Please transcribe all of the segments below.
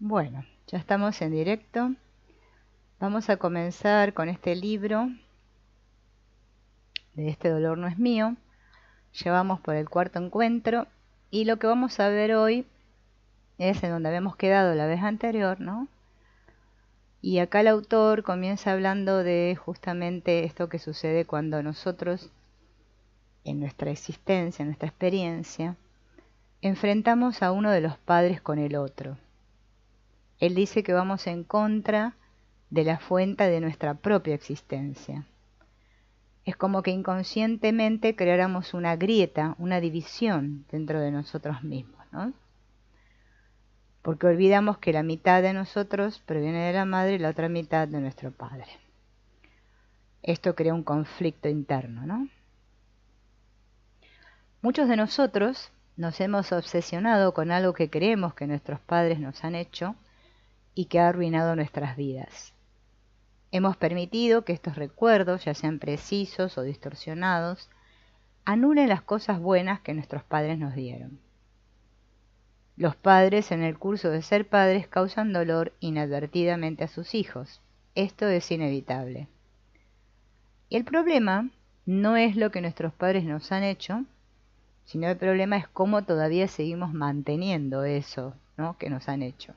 Bueno, ya estamos en directo. Vamos a comenzar con este libro de Este dolor no es mío. Llevamos por el cuarto encuentro y lo que vamos a ver hoy es en donde habíamos quedado la vez anterior, ¿no? Y acá el autor comienza hablando de justamente esto que sucede cuando nosotros, en nuestra existencia, en nuestra experiencia, enfrentamos a uno de los padres con el otro. Él dice que vamos en contra de la fuente de nuestra propia existencia. Es como que inconscientemente creáramos una grieta, una división dentro de nosotros mismos, ¿no? Porque olvidamos que la mitad de nosotros proviene de la madre y la otra mitad de nuestro padre. Esto crea un conflicto interno, ¿no? Muchos de nosotros nos hemos obsesionado con algo que creemos que nuestros padres nos han hecho y que ha arruinado nuestras vidas. Hemos permitido que estos recuerdos, ya sean precisos o distorsionados, anulen las cosas buenas que nuestros padres nos dieron. Los padres en el curso de ser padres causan dolor inadvertidamente a sus hijos. Esto es inevitable. Y el problema no es lo que nuestros padres nos han hecho, sino el problema es cómo todavía seguimos manteniendo eso, ¿no?, que nos han hecho.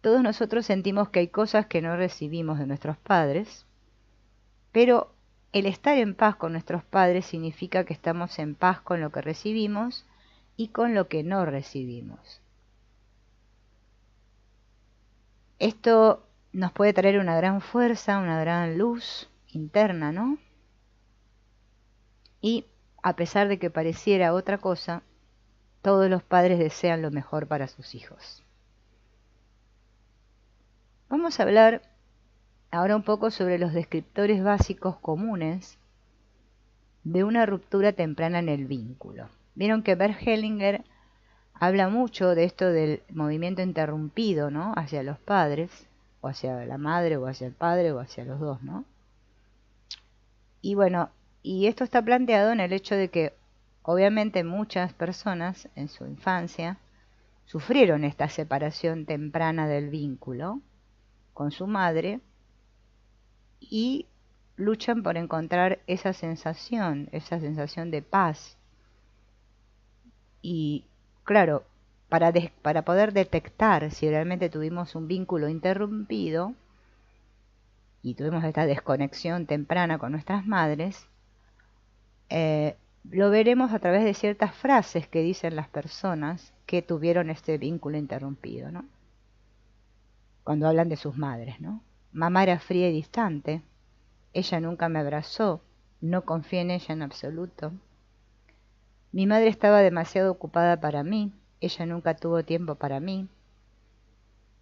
Todos nosotros sentimos que hay cosas que no recibimos de nuestros padres, pero el estar en paz con nuestros padres significa que estamos en paz con lo que recibimos y con lo que no recibimos. Esto nos puede traer una gran fuerza, una gran luz interna, ¿no? Y a pesar de que pareciera otra cosa, todos los padres desean lo mejor para sus hijos. Vamos a hablar ahora un poco sobre los descriptores básicos comunes de una ruptura temprana en el vínculo. Vieron que Bert Hellinger habla mucho de esto del movimiento interrumpido, ¿no?, hacia los padres, o hacia la madre, o hacia el padre, o hacia los dos, ¿no? Y bueno, y esto está planteado en el hecho de que obviamente muchas personas en su infancia sufrieron esta separación temprana del vínculo con su madre y luchan por encontrar esa sensación de paz. Y claro, para poder detectar si realmente tuvimos un vínculo interrumpido y tuvimos esta desconexión temprana con nuestras madres, lo veremos a través de ciertas frases que dicen las personas que tuvieron este vínculo interrumpido, ¿no? Cuando hablan de sus madres, ¿no? Mamá era fría y distante, ella nunca me abrazó, no confié en ella en absoluto. Mi madre estaba demasiado ocupada para mí, ella nunca tuvo tiempo para mí.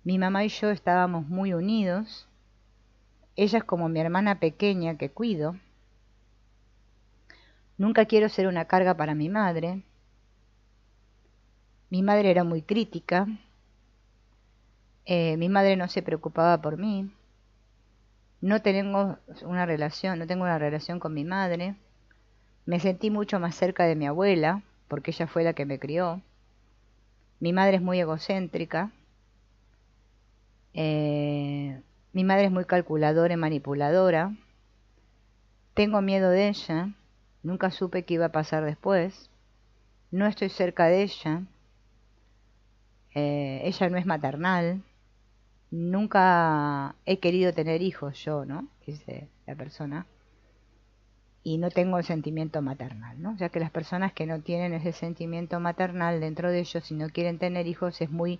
Mi mamá y yo estábamos muy unidos, ella es como mi hermana pequeña que cuido. Nunca quiero ser una carga para mi madre. Mi madre era muy crítica. Mi madre no se preocupaba por mí. No tengo una relación con mi madre. Me sentí mucho más cerca de mi abuela, porque ella fue la que me crió. Mi madre es muy egocéntrica. Mi madre es muy calculadora y manipuladora. Tengo miedo de ella. Nunca supe qué iba a pasar después. No estoy cerca de ella. Ella no es maternal. Nunca he querido tener hijos yo, ¿no?, dice la persona. Y no tengo el sentimiento maternal, ¿no? O sea que las personas que no tienen ese sentimiento maternal dentro de ellos, si no quieren tener hijos, es muy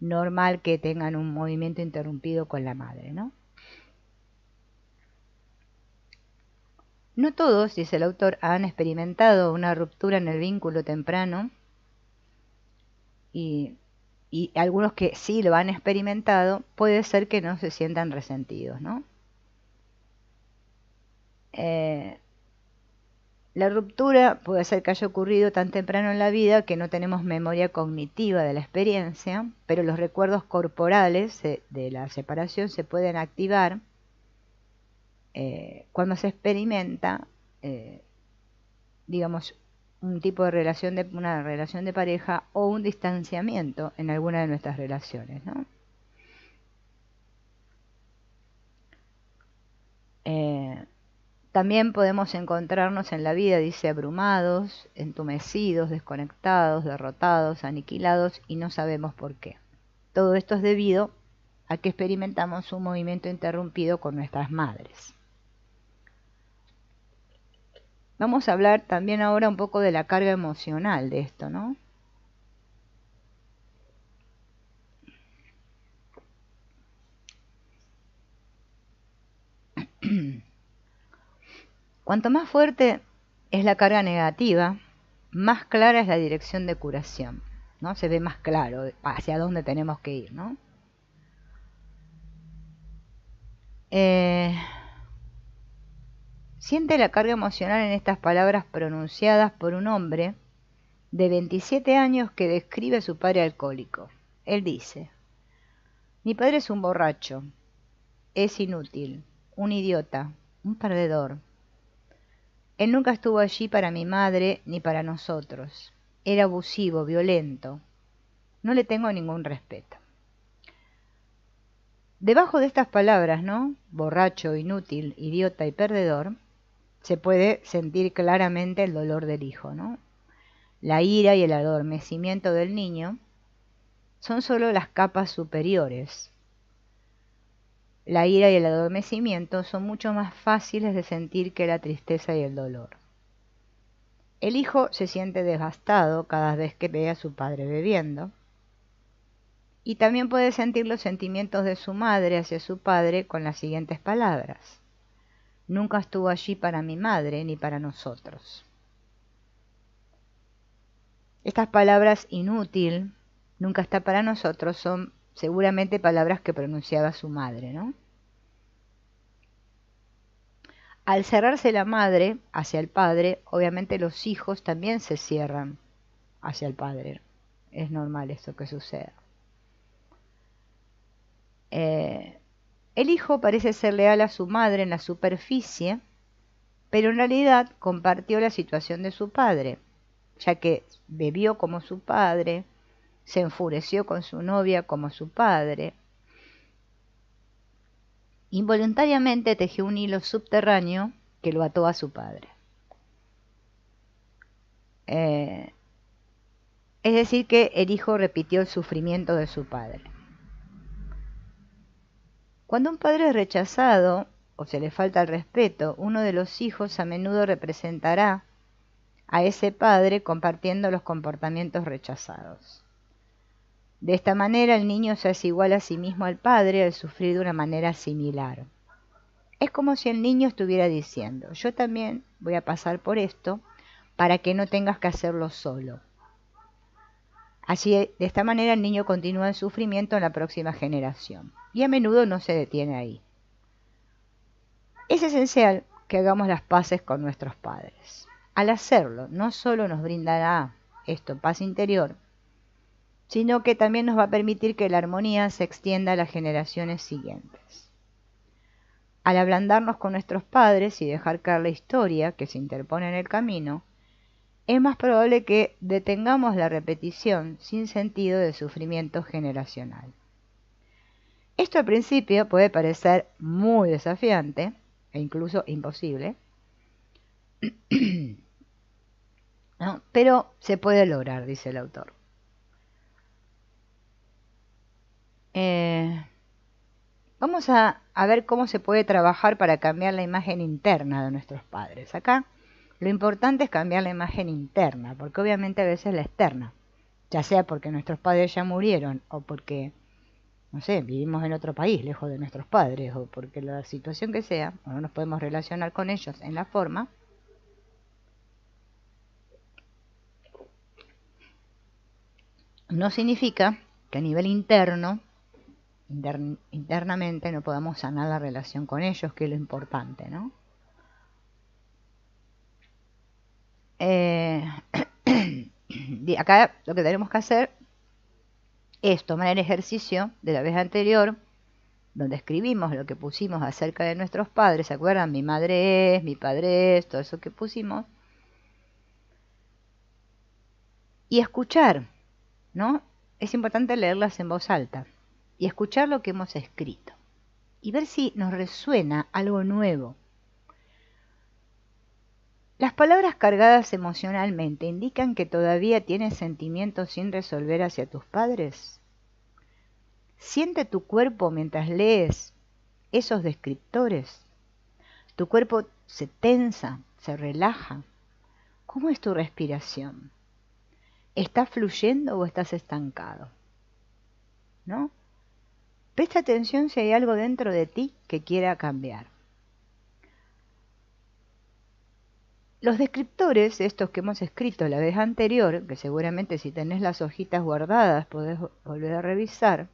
normal que tengan un movimiento interrumpido con la madre, ¿no? No todos, dice el autor, han experimentado una ruptura en el vínculo temprano y algunos que sí lo han experimentado, puede ser que no se sientan resentidos, ¿no? La ruptura puede ser que haya ocurrido tan temprano en la vida que no tenemos memoria cognitiva de la experiencia, pero los recuerdos corporales de la separación se pueden activar cuando se experimenta, digamos, un tipo de relación, una relación de pareja o un distanciamiento en alguna de nuestras relaciones, ¿no? También podemos encontrarnos en la vida, dice, abrumados, entumecidos, desconectados, derrotados, aniquilados y no sabemos por qué. Todo esto es debido a que experimentamos un movimiento interrumpido con nuestras madres. Vamos a hablar también ahora un poco de la carga emocional de esto, ¿no? Cuanto más fuerte es la carga negativa, más clara es la dirección de curación, ¿no? Se ve más claro hacia dónde tenemos que ir, ¿no? Siente la carga emocional en estas palabras pronunciadas por un hombre de 27 años que describe a su padre alcohólico. Él dice: mi padre es un borracho, es inútil, un idiota, un perdedor. Él nunca estuvo allí para mi madre ni para nosotros. Era abusivo, violento. No le tengo ningún respeto. Debajo de estas palabras, ¿no? Borracho, inútil, idiota y perdedor, se puede sentir claramente el dolor del hijo, ¿no? La ira y el adormecimiento del niño son solo las capas superiores. La ira y el adormecimiento son mucho más fáciles de sentir que la tristeza y el dolor. El hijo se siente desgastado cada vez que ve a su padre bebiendo, y también puede sentir los sentimientos de su madre hacia su padre con las siguientes palabras: nunca estuvo allí para mi madre ni para nosotros. Estas palabras inútil, nunca está para nosotros, son seguramente palabras que pronunciaba su madre, ¿no? Al cerrarse la madre hacia el padre, obviamente los hijos también se cierran hacia el padre. Es normal esto que suceda. El hijo parece ser leal a su madre en la superficie, pero en realidad compartió la situación de su padre, ya que bebió como su padre, se enfureció con su novia como su padre. Involuntariamente tejió un hilo subterráneo que lo ató a su padre. Es decir, que el hijo repitió el sufrimiento de su padre. Cuando un padre es rechazado o se le falta el respeto, uno de los hijos a menudo representará a ese padre compartiendo los comportamientos rechazados. De esta manera el niño se hace igual a sí mismo al padre al sufrir de una manera similar. Es como si el niño estuviera diciendo: yo también voy a pasar por esto para que no tengas que hacerlo solo. Así, de esta manera el niño continúa el sufrimiento en la próxima generación y a menudo no se detiene ahí. Es esencial que hagamos las paces con nuestros padres. Al hacerlo, no solo nos brindará esto paz interior, sino que también nos va a permitir que la armonía se extienda a las generaciones siguientes. Al ablandarnos con nuestros padres y dejar caer la historia que se interpone en el camino, es más probable que detengamos la repetición sin sentido de sufrimiento generacional. Esto al principio puede parecer muy desafiante e incluso imposible, ¿no? Pero se puede lograr, dice el autor. Vamos a ver cómo se puede trabajar para cambiar la imagen interna de nuestros padres. Acá lo importante es cambiar la imagen interna, porque obviamente a veces la externa, ya sea porque nuestros padres ya murieron o porque, no sé, vivimos en otro país lejos de nuestros padres o porque la situación que sea, o no nos podemos relacionar con ellos en la forma, no significa que a nivel interno, internamente no podamos sanar la relación con ellos, que es lo importante, ¿no? Acá lo que tenemos que hacer es tomar el ejercicio de la vez anterior, donde escribimos lo que pusimos acerca de nuestros padres, ¿se acuerdan? Mi madre es, mi padre es, todo eso que pusimos. Y escuchar, ¿no? Es importante leerlas en voz alta y escuchar lo que hemos escrito y ver si nos resuena algo nuevo. Las palabras cargadas emocionalmente indican que todavía tienes sentimientos sin resolver hacia tus padres. Siente tu cuerpo mientras lees esos descriptores. Tu cuerpo se tensa, se relaja. ¿Cómo es tu respiración? ¿Estás fluyendo o estás estancado? ¿No? Presta atención si hay algo dentro de ti que quiera cambiar. Los descriptores, estos que hemos escrito la vez anterior, que seguramente si tenés las hojitas guardadas podés volver a revisar,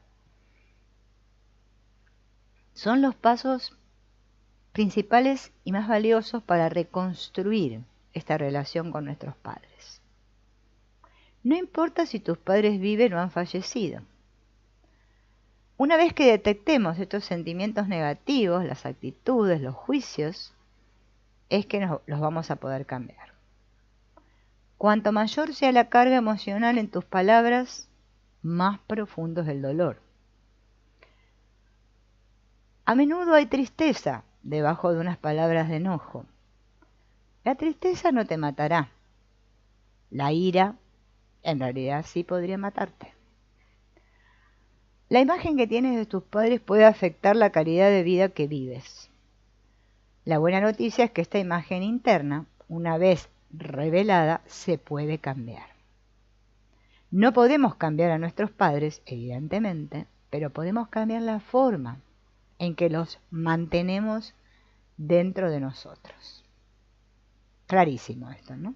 son los pasos principales y más valiosos para reconstruir esta relación con nuestros padres. No importa si tus padres viven o han fallecido. Una vez que detectemos estos sentimientos negativos, las actitudes, los juicios, es que los vamos a poder cambiar. Cuanto mayor sea la carga emocional en tus palabras, más profundo es el dolor. A menudo hay tristeza debajo de unas palabras de enojo. La tristeza no te matará. La ira, en realidad, sí podría matarte. La imagen que tienes de tus padres puede afectar la calidad de vida que vives. La buena noticia es que esta imagen interna, una vez revelada, se puede cambiar. No podemos cambiar a nuestros padres, evidentemente, pero podemos cambiar la forma en que los mantenemos dentro de nosotros. Clarísimo esto, ¿no?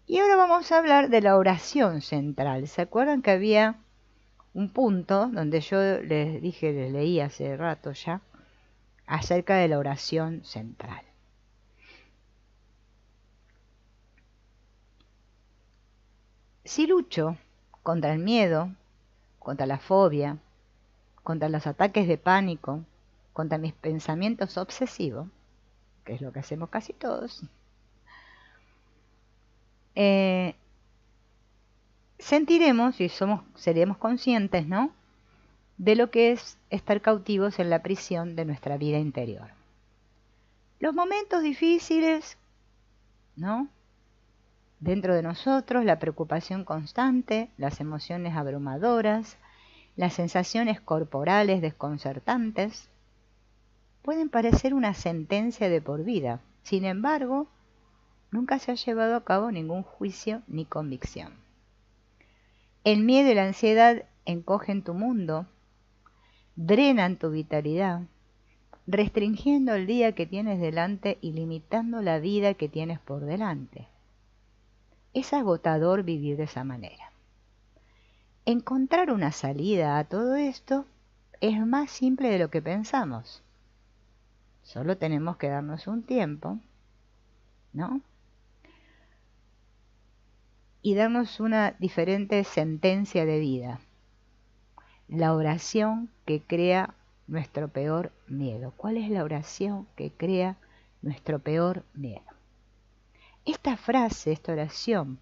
Y ahora vamos a hablar de la oración central. ¿Se acuerdan que había un punto donde yo les dije, les leí hace rato ya, acerca de la oración central? Si lucho contra el miedo, contra la fobia, contra los ataques de pánico, contra mis pensamientos obsesivos, que es lo que hacemos casi todos, sentiremos y seremos conscientes, ¿no?, de lo que es estar cautivos en la prisión de nuestra vida interior. Los momentos difíciles, ¿no?, dentro de nosotros, la preocupación constante, las emociones abrumadoras, las sensaciones corporales desconcertantes, pueden parecer una sentencia de por vida. Sin embargo, nunca se ha llevado a cabo ningún juicio ni convicción. El miedo y la ansiedad encogen tu mundo, drenan tu vitalidad, restringiendo el día que tienes delante y limitando la vida que tienes por delante. Es agotador vivir de esa manera. Encontrar una salida a todo esto es más simple de lo que pensamos. Solo tenemos que darnos un tiempo, ¿no?, y darnos una diferente sentencia de vida. La oración que crea nuestro peor miedo. ¿Cuál es la oración que crea nuestro peor miedo? Esta frase, esta oración,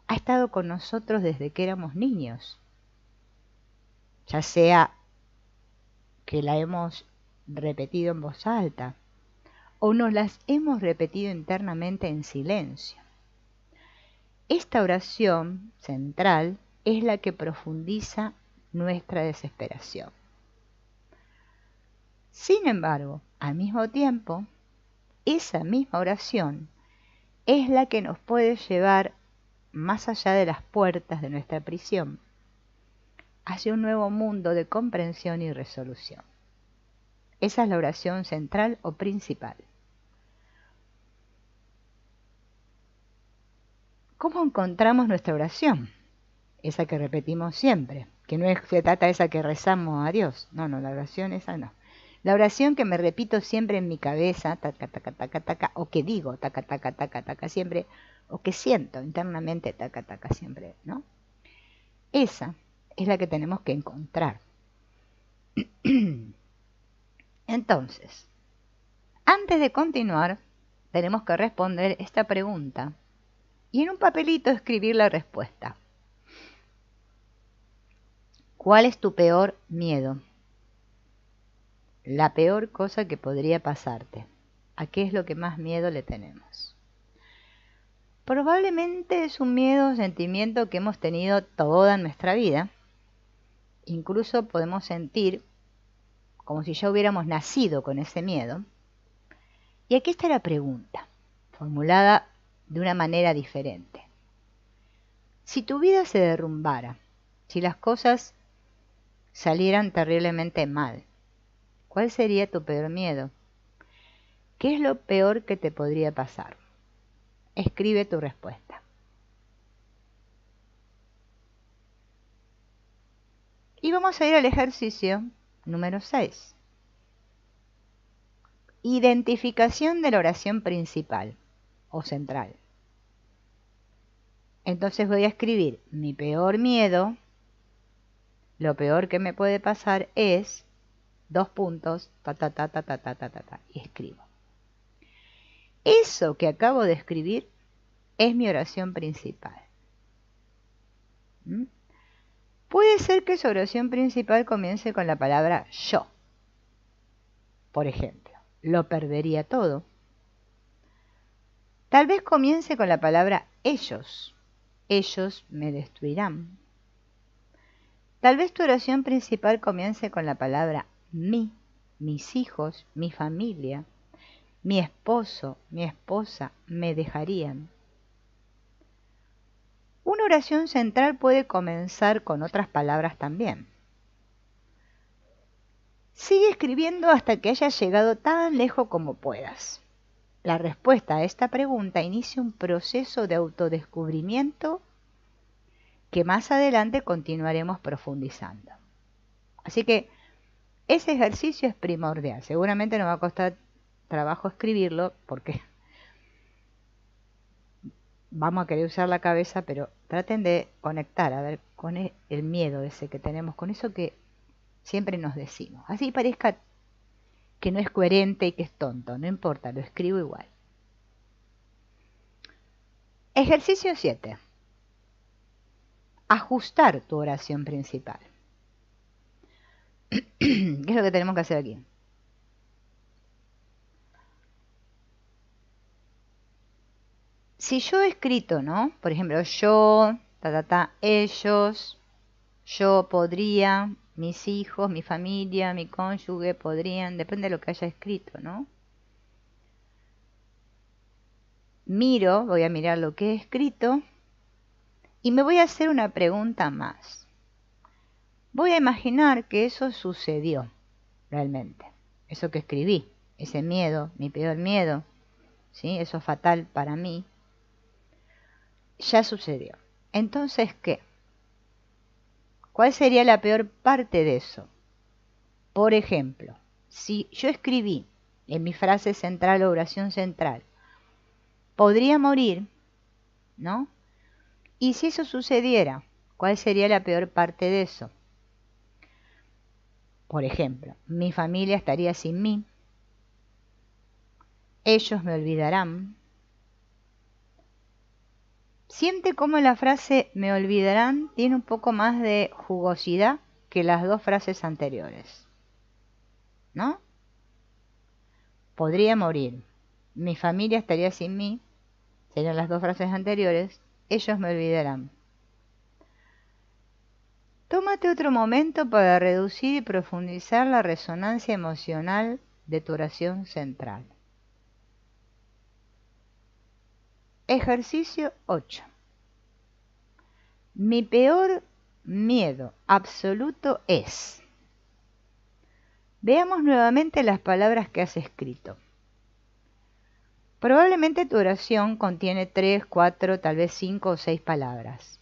ha estado con nosotros desde que éramos niños. Ya sea que la hemos repetido en voz alta o nos las hemos repetido internamente en silencio. Esta oración central es la que profundiza nuestra desesperación. Sin embargo, al mismo tiempo, esa misma oración es la que nos puede llevar más allá de las puertas de nuestra prisión, hacia un nuevo mundo de comprensión y resolución. Esa es la oración central o principal. ¿Cómo encontramos nuestra oración? Esa que repetimos siempre, que no se trata de esa que rezamos a Dios. No, la oración esa no. La oración que me repito siempre en mi cabeza, taca, taca, taca, taca, o que digo, taca, taca, taca, taca, siempre, o que siento internamente, taca, taca, siempre, ¿no? Esa es la que tenemos que encontrar. Entonces, antes de continuar, tenemos que responder esta pregunta y en un papelito escribir la respuesta. ¿Cuál es tu peor miedo? La peor cosa que podría pasarte. ¿A qué es lo que más miedo le tenemos? Probablemente es un miedo o sentimiento que hemos tenido toda nuestra vida. Incluso podemos sentir como si ya hubiéramos nacido con ese miedo. Y aquí está la pregunta, formulada de una manera diferente. Si tu vida se derrumbara, si las cosas salieran terriblemente mal, ¿cuál sería tu peor miedo? ¿Qué es lo peor que te podría pasar? Escribe tu respuesta. Y vamos a ir al ejercicio número 6. Identificación de la oración principal o central. Entonces voy a escribir mi peor miedo, lo peor que me puede pasar es, dos puntos, y escribo. Eso que acabo de escribir es mi oración principal. Puede ser que su oración principal comience con la palabra yo. Por ejemplo, lo perdería todo. Tal vez comience con la palabra ellos. Ellos me destruirán. Tal vez tu oración principal comience con la palabra mí, mis hijos, mi familia, mi esposo, mi esposa me dejarían. Una oración central puede comenzar con otras palabras también. Sigue escribiendo hasta que hayas llegado tan lejos como puedas. La respuesta a esta pregunta inicia un proceso de autodescubrimiento que más adelante continuaremos profundizando. Así que ese ejercicio es primordial. Seguramente nos va a costar trabajo escribirlo porque vamos a querer usar la cabeza, pero traten de conectar, a ver, con el miedo ese que tenemos, con eso que siempre nos decimos. Así parezca que no es coherente y que es tonto, no importa, lo escribo igual. Ejercicio 7. Ajustar tu oración principal. ¿Qué es lo que tenemos que hacer aquí? Si yo he escrito, ¿no? Por ejemplo, yo, ellos, yo podría, mis hijos, mi familia, mi cónyuge podrían, depende de lo que haya escrito, ¿no? Miro, voy a mirar lo que he escrito y me voy a hacer una pregunta más. Voy a imaginar que eso sucedió realmente, eso que escribí, ese miedo, mi peor miedo, ¿sí? Eso fatal para mí, ya sucedió. Entonces, ¿qué? ¿Cuál sería la peor parte de eso? Por ejemplo, si yo escribí en mi frase central o oración central, podría morir, ¿no? Y si eso sucediera, ¿cuál sería la peor parte de eso? Por ejemplo, mi familia estaría sin mí, ellos me olvidarán. Siente cómo la frase me olvidarán tiene un poco más de jugosidad que las dos frases anteriores, ¿no? Podría morir, mi familia estaría sin mí, serían las dos frases anteriores, ellos me olvidarán. Tómate otro momento para reducir y profundizar la resonancia emocional de tu oración central. Ejercicio 8. Mi peor miedo absoluto es. Veamos nuevamente las palabras que has escrito. Probablemente tu oración contiene 3, 4, tal vez 5 o 6 palabras.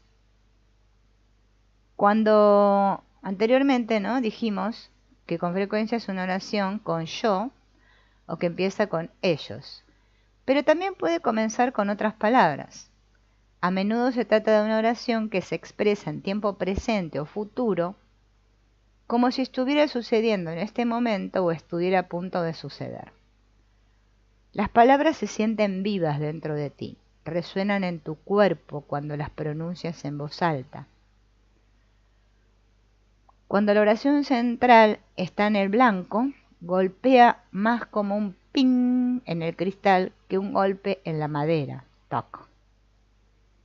Cuando anteriormente, ¿no?, dijimos que con frecuencia es una oración con yo o que empieza con ellos, pero también puede comenzar con otras palabras. A menudo se trata de una oración que se expresa en tiempo presente o futuro como si estuviera sucediendo en este momento o estuviera a punto de suceder. Las palabras se sienten vivas dentro de ti resuenan en tu cuerpo cuando las pronuncias en voz alta. Cuando la oración central está en el blanco, golpea más como un ping en el cristal que un golpe en la madera. Toc.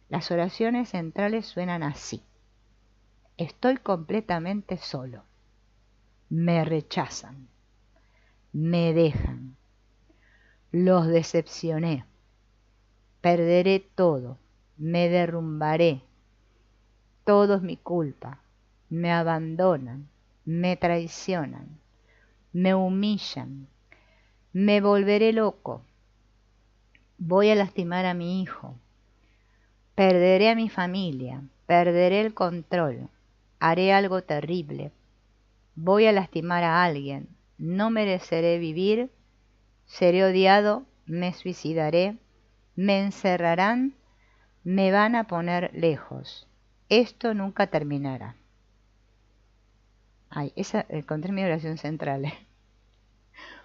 Las oraciones centrales suenan así. Estoy completamente solo. Me rechazan. Me dejan. Los decepcioné. Perderé todo. Me derrumbaré. Todo es mi culpa. Me abandonan. Me traicionan. Me humillan. Me volveré loco. Voy a lastimar a mi hijo. Perderé a mi familia. Perderé el control. Haré algo terrible. Voy a lastimar a alguien. No mereceré vivir. Seré odiado. Me suicidaré. Me encerrarán. Me van a poner lejos. Esto nunca terminará. Ay, esa encontré mi oración central,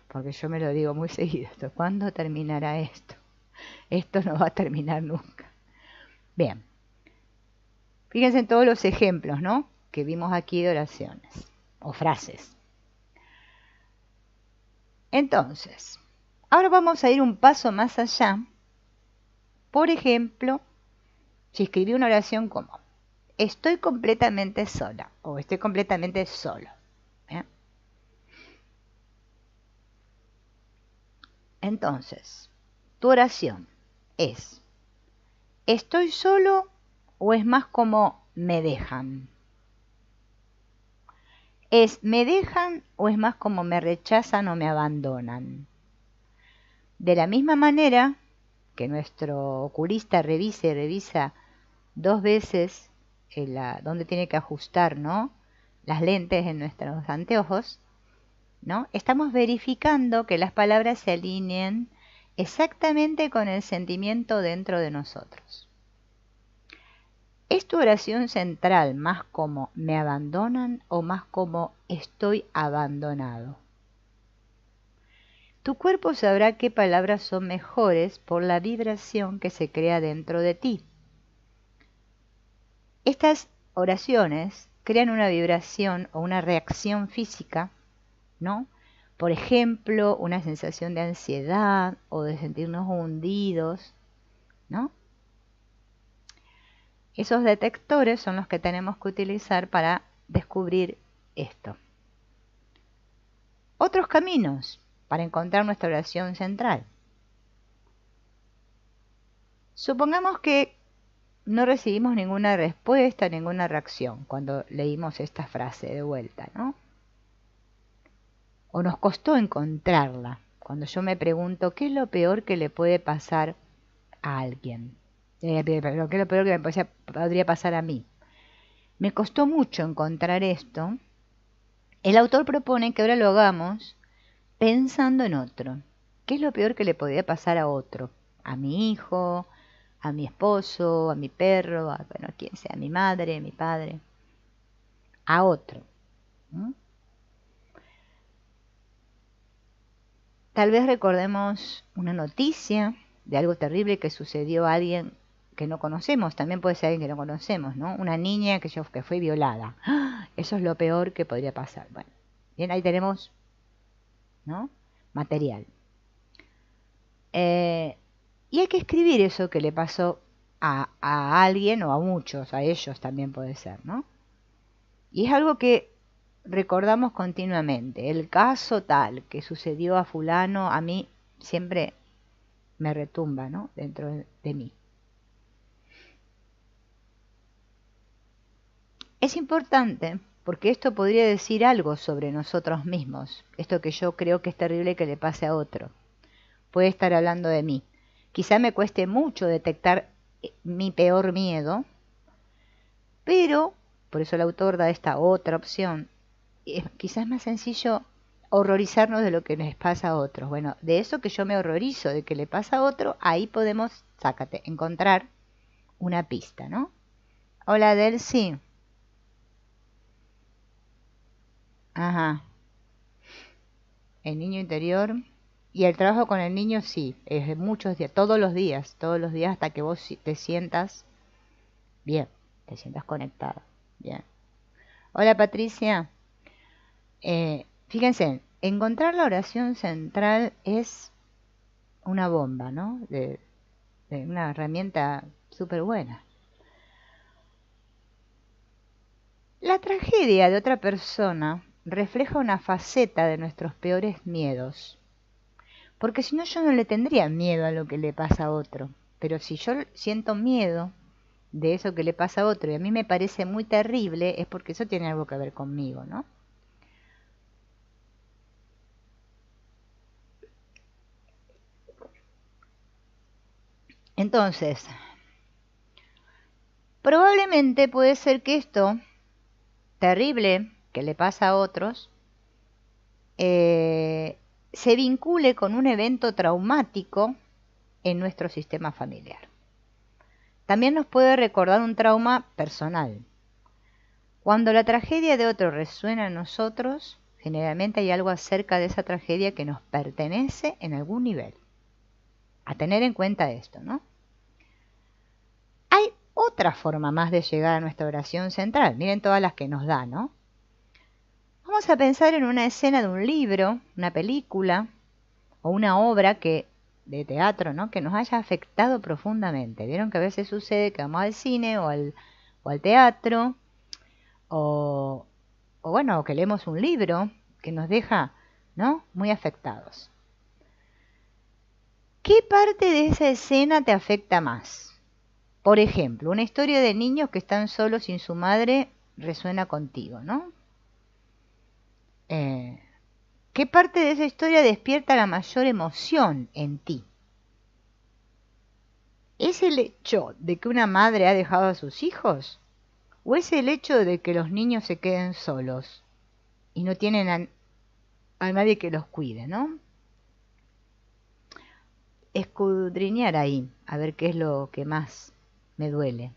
porque yo me lo digo muy seguido. ¿Cuándo terminará esto? Esto no va a terminar nunca. Bien. Fíjense en todos los ejemplos, ¿no?, que vimos aquí de oraciones o frases. Entonces, ahora vamos a ir un paso más allá. Por ejemplo, si escribí una oración como estoy completamente sola o estoy completamente solo. Entonces, tu oración es ¿estoy solo o es más como me dejan? ¿Es me dejan o es más como me rechazan o me abandonan? De la misma manera que nuestro oculista revisa 2 veces donde tiene que ajustar, ¿no?, las lentes en nuestros anteojos, ¿no?, estamos verificando que las palabras se alineen exactamente con el sentimiento dentro de nosotros. ¿Es tu oración central más como me abandonan o más como estoy abandonado? Tu cuerpo sabrá qué palabras son mejores por la vibración que se crea dentro de ti. Estas oraciones crean una vibración o una reacción física, ¿no? Por ejemplo, una sensación de ansiedad o de sentirnos hundidos, ¿no? Esos detectores son los que tenemos que utilizar para descubrir esto. Otros caminos para encontrar nuestra oración central. Supongamos que no recibimos ninguna respuesta, ninguna reacción cuando leímos esta frase de vuelta, ¿no? O nos costó encontrarla. Cuando yo me pregunto, ¿qué es lo peor que le puede pasar a alguien? Pero ¿qué es lo peor que me podría pasar a mí? Me costó mucho encontrar esto. El autor propone que ahora lo hagamos pensando en otro. ¿Qué es lo peor que le podría pasar a otro? A mi hijo, a mi esposo, a mi perro, a quien sea, a mi madre, a mi padre. A otro. ¿Mm? Tal vez recordemos una noticia de algo terrible que sucedió a alguien que no conocemos. También puede ser alguien que no conocemos, ¿no? Una niña que fue violada. ¡Ah! Eso es lo peor que podría pasar. Bueno, bien, ahí tenemos, ¿no?, material. Y hay que escribir eso que le pasó a alguien o a muchos, a ellos también puede ser, ¿no? Y es algo que recordamos continuamente. El caso tal que sucedió a fulano, a mí siempre me retumba, ¿no?, dentro de mí. Es importante porque esto podría decir algo sobre nosotros mismos. Esto que yo creo que es terrible que le pase a otro. Puede estar hablando de mí. Quizá me cueste mucho detectar mi peor miedo, pero, por eso el autor da esta otra opción, quizás es más sencillo horrorizarnos de lo que les pasa a otros. Bueno, de eso que yo me horrorizo, de que le pasa a otro, ahí podemos, encontrar una pista, ¿no? Hola, Delcy. Ajá. El niño interior. Y el trabajo con el niño sí, es de muchos días, todos los días hasta que vos te sientas bien, te sientas conectado. Bien. Hola Patricia. Fíjense, encontrar la oración central es una bomba, ¿no? De una herramienta súper buena. La tragedia de otra persona refleja una faceta de nuestros peores miedos. Porque si no, yo no le tendría miedo a lo que le pasa a otro. Pero si yo siento miedo de eso que le pasa a otro y a mí me parece muy terrible, es porque eso tiene algo que ver conmigo, ¿no? Entonces, probablemente puede ser que esto terrible que le pasa a otros se vincule con un evento traumático en nuestro sistema familiar. También nos puede recordar un trauma personal. Cuando la tragedia de otro resuena en nosotros, generalmente hay algo acerca de esa tragedia que nos pertenece en algún nivel. A tener en cuenta esto, ¿no? Hay otra forma más de llegar a nuestra oración central. Miren todas las que nos da, ¿no? Vamos a pensar en una escena de un libro, una película o una obra de teatro, ¿no? Que nos haya afectado profundamente. Vieron que a veces sucede que vamos al cine o al teatro o bueno, que leemos un libro que nos deja, ¿no? Muy afectados. ¿Qué parte de esa escena te afecta más? Por ejemplo, una historia de niños que están solos sin su madre resuena contigo, ¿no? ¿Qué parte de esa historia despierta la mayor emoción en ti? ¿Es el hecho de que una madre ha dejado a sus hijos? ¿O es el hecho de que los niños se queden solos y no tienen a nadie que los cuide, ¿no? Escudriñar ahí, a ver qué es lo que más me duele.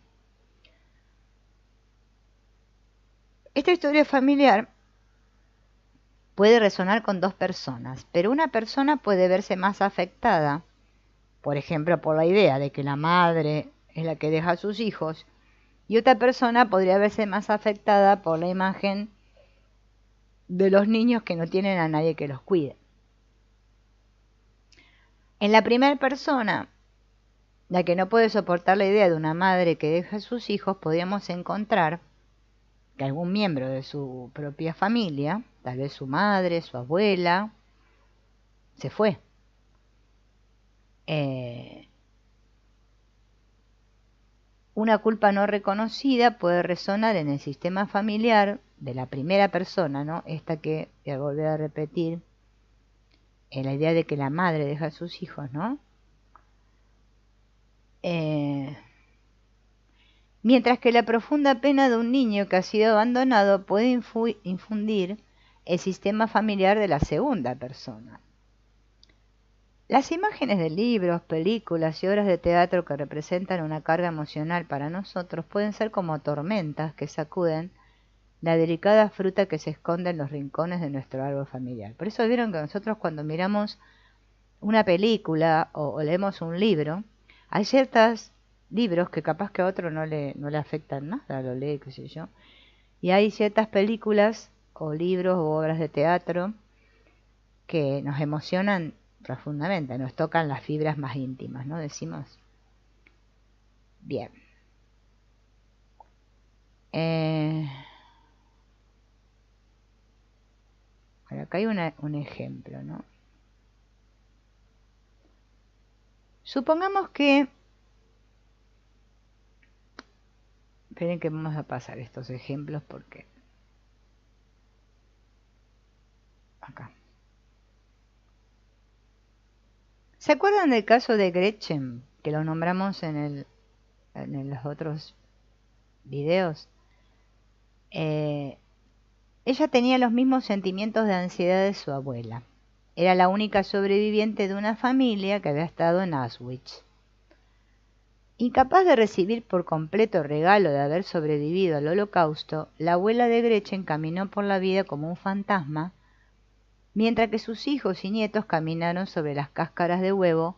Esta historia familiar puede resonar con dos personas, pero una persona puede verse más afectada, por ejemplo, por la idea de que la madre es la que deja a sus hijos, y otra persona podría verse más afectada por la imagen de los niños que no tienen a nadie que los cuide. En la primera persona, la que no puede soportar la idea de una madre que deja a sus hijos, podríamos encontrar que algún miembro de su propia familia, tal vez su madre, su abuela, se fue. Una culpa no reconocida puede resonar en el sistema familiar de la primera persona, ¿no? Esta que voy a volver a repetir, en la idea de que la madre deja a sus hijos, ¿no? Mientras que la profunda pena de un niño que ha sido abandonado puede infundir el sistema familiar de la segunda persona. Las imágenes de libros, películas y obras de teatro que representan una carga emocional para nosotros pueden ser como tormentas que sacuden la delicada fruta que se esconde en los rincones de nuestro árbol familiar. Por eso vieron que nosotros cuando miramos una película o leemos un libro, hay ciertos libros que capaz que a otro no le afectan nada, lo lee, qué sé yo. Y hay ciertas películas o libros o obras de teatro que nos emocionan profundamente, nos tocan las fibras más íntimas, ¿no? Decimos. Bien. Bueno, acá hay un ejemplo, ¿no? Supongamos que... Esperen que vamos a pasar estos ejemplos porque... Acá. ¿Se acuerdan del caso de Gretchen? Que lo nombramos en los otros videos. Ella tenía los mismos sentimientos de ansiedad de su abuela. Era la única sobreviviente de una familia que había estado en Auschwitz. Incapaz de recibir por completo el regalo de haber sobrevivido al Holocausto, la abuela de Gretchen caminó por la vida como un fantasma mientras que sus hijos y nietos caminaron sobre las cáscaras de huevo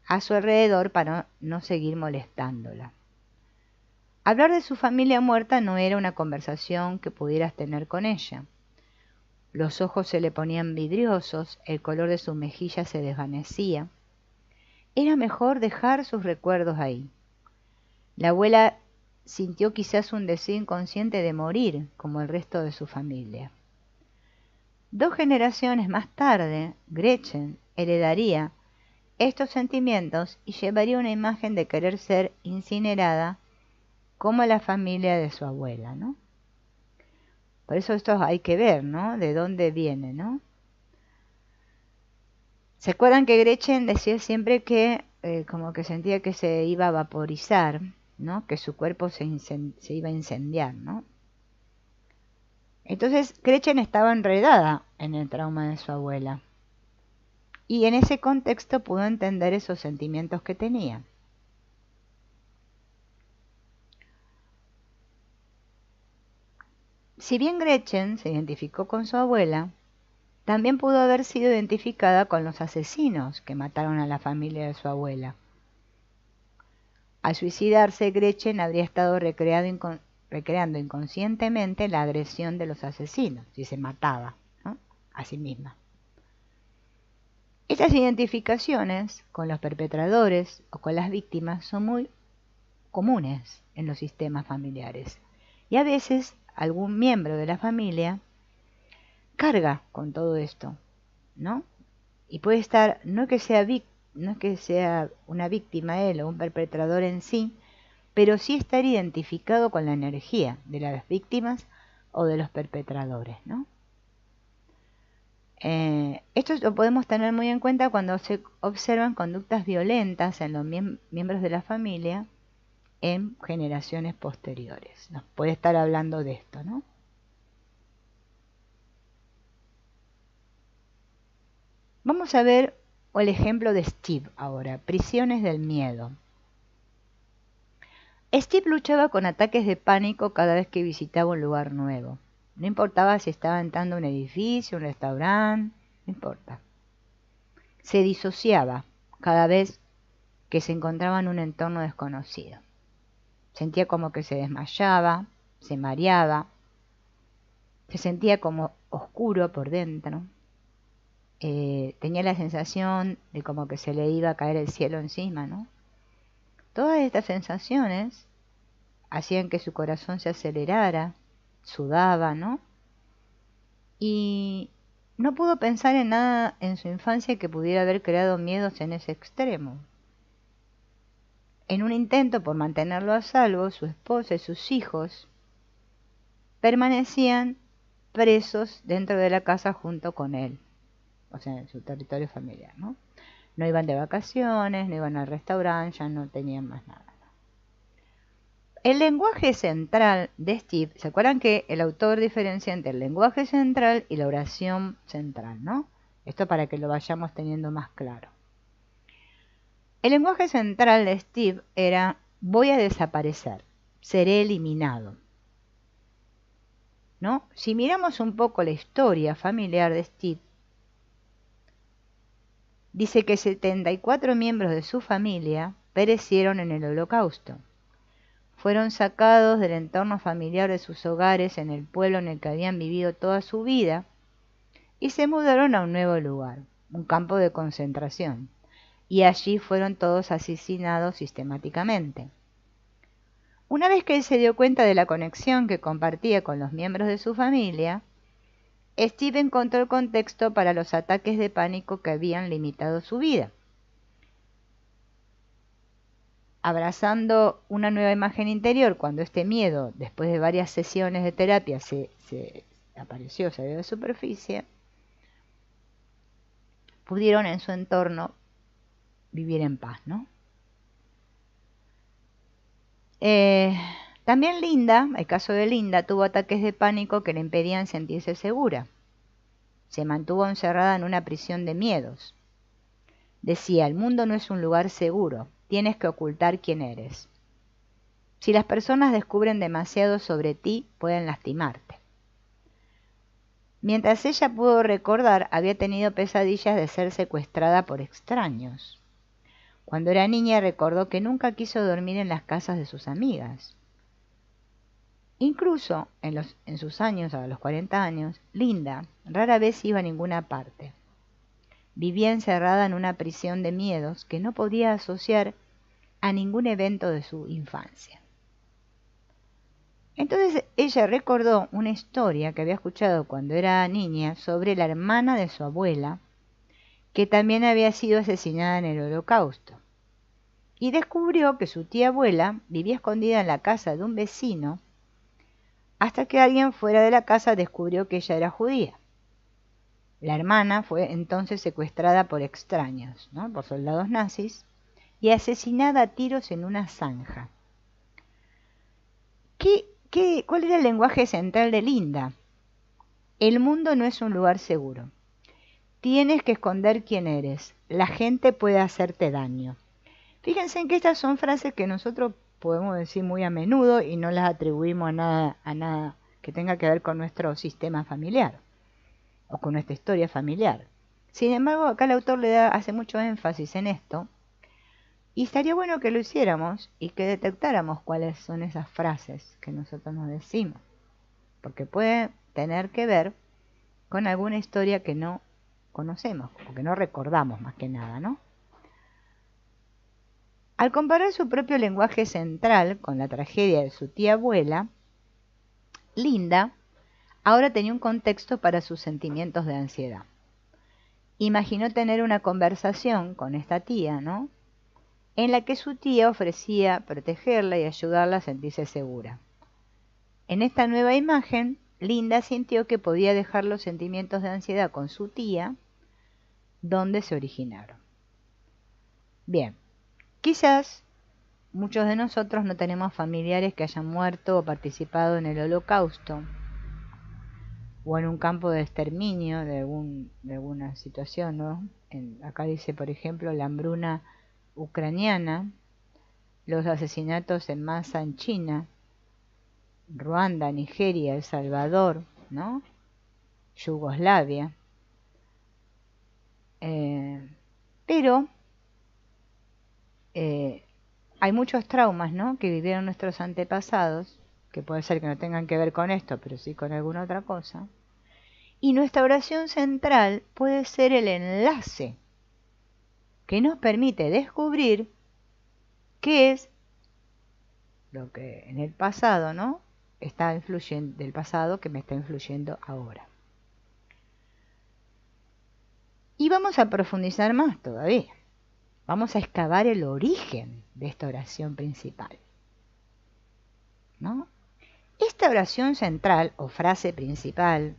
a su alrededor para no seguir molestándola. Hablar de su familia muerta no era una conversación que pudieras tener con ella. Los ojos se le ponían vidriosos, el color de su mejilla se desvanecía. Era mejor dejar sus recuerdos ahí. La abuela sintió quizás un deseo inconsciente de morir, como el resto de su familia. 2 generaciones más tarde, Gretchen heredaría estos sentimientos y llevaría una imagen de querer ser incinerada como la familia de su abuela, ¿no? Por eso esto hay que ver, ¿no? De dónde viene, ¿no? ¿Se acuerdan que Gretchen decía siempre que como que sentía que se iba a vaporizar, ¿no? Que su cuerpo se iba a incendiar, ¿no? Entonces Gretchen estaba enredada en el trauma de su abuela. Y en ese contexto pudo entender esos sentimientos que tenía. Si bien Gretchen se identificó con su abuela, también pudo haber sido identificada con los asesinos que mataron a la familia de su abuela. Al suicidarse, Gretchen habría estado recreando inconscientemente la agresión de los asesinos, si se mataba, ¿no?, a sí misma. Estas identificaciones con los perpetradores o con las víctimas son muy comunes en los sistemas familiares. Y a veces algún miembro de la familia carga con todo esto, ¿no? Y puede estar, no es que sea una víctima él o un perpetrador en sí, pero sí estar identificado con la energía de las víctimas o de los perpetradores, ¿no? Esto lo podemos tener muy en cuenta cuando se observan conductas violentas en los miembros de la familia en generaciones posteriores. Nos puede estar hablando de esto, ¿no? Vamos a ver el ejemplo de Steve ahora, prisiones del miedo. Steve luchaba con ataques de pánico cada vez que visitaba un lugar nuevo. No importaba si estaba entrando a un edificio, un restaurante, no importa. Se disociaba cada vez que se encontraba en un entorno desconocido. Sentía como que se desmayaba, se mareaba, se sentía como oscuro por dentro. Tenía la sensación de como que se le iba a caer el cielo encima, ¿no? Todas estas sensaciones hacían que su corazón se acelerara, sudaba, ¿no? Y no pudo pensar en nada en su infancia que pudiera haber creado miedos en ese extremo. En un intento por mantenerlo a salvo, su esposa y sus hijos permanecían presos dentro de la casa junto con él, o sea, en su territorio familiar, ¿no? No iban de vacaciones, no iban al restaurante, ya no tenían más nada. El lenguaje central de Steve, ¿se acuerdan que el autor diferencia entre el lenguaje central y la oración central, ¿no? Esto para que lo vayamos teniendo más claro. El lenguaje central de Steve era: voy a desaparecer, seré eliminado, ¿no? Si miramos un poco la historia familiar de Steve, dice que 74 miembros de su familia perecieron en el Holocausto. Fueron sacados del entorno familiar de sus hogares en el pueblo en el que habían vivido toda su vida y se mudaron a un nuevo lugar, un campo de concentración, y allí fueron todos asesinados sistemáticamente. Una vez que él se dio cuenta de la conexión que compartía con los miembros de su familia, Steve encontró el contexto para los ataques de pánico que habían limitado su vida. Abrazando una nueva imagen interior, cuando este miedo, después de varias sesiones de terapia, se apareció, salió de superficie, pudieron en su entorno vivir en paz, ¿no? También Linda, el caso de Linda, tuvo ataques de pánico que le impedían sentirse segura. Se mantuvo encerrada en una prisión de miedos. Decía: el mundo no es un lugar seguro, tienes que ocultar quién eres. Si las personas descubren demasiado sobre ti, pueden lastimarte. Mientras ella pudo recordar, había tenido pesadillas de ser secuestrada por extraños. Cuando era niña recordó que nunca quiso dormir en las casas de sus amigas. Incluso en sus años, a los 40 años, Linda rara vez iba a ninguna parte. Vivía encerrada en una prisión de miedos que no podía asociar a ningún evento de su infancia. Entonces ella recordó una historia que había escuchado cuando era niña sobre la hermana de su abuela, que también había sido asesinada en el Holocausto. Y descubrió que su tía abuela vivía escondida en la casa de un vecino hasta que alguien fuera de la casa descubrió que ella era judía. La hermana fue entonces secuestrada por extraños, ¿no? Por soldados nazis, y asesinada a tiros en una zanja. ¿Cuál era el lenguaje central de Linda? El mundo no es un lugar seguro. Tienes que esconder quién eres. La gente puede hacerte daño. Fíjense en que estas son frases que nosotros podemos decir muy a menudo y no las atribuimos a nada que tenga que ver con nuestro sistema familiar o con nuestra historia familiar. Sin embargo, acá el autor hace mucho énfasis en esto y estaría bueno que lo hiciéramos y que detectáramos cuáles son esas frases que nosotros nos decimos, porque puede tener que ver con alguna historia que no conocemos o que no recordamos más que nada, ¿no? Al comparar su propio lenguaje central con la tragedia de su tía abuela, Linda ahora tenía un contexto para sus sentimientos de ansiedad. Imaginó tener una conversación con esta tía, ¿no? En la que su tía ofrecía protegerla y ayudarla a sentirse segura. En esta nueva imagen, Linda sintió que podía dejar los sentimientos de ansiedad con su tía, donde se originaron. Bien, quizás muchos de nosotros no tenemos familiares que hayan muerto o participado en el Holocausto o en un campo de exterminio de alguna situación, ¿no? Acá dice, por ejemplo, la hambruna ucraniana, los asesinatos en masa en China, Ruanda, Nigeria, El Salvador, ¿no? Yugoslavia. Pero hay muchos traumas, ¿no?, que vivieron nuestros antepasados, que puede ser que no tengan que ver con esto, pero sí con alguna otra cosa. Y nuestra oración central puede ser el enlace que nos permite descubrir qué es lo que en el pasado, ¿no?, está influyendo, del pasado que me está influyendo ahora. Y vamos a profundizar más todavía. Vamos a excavar el origen de esta oración principal, ¿no? Esta oración central o frase principal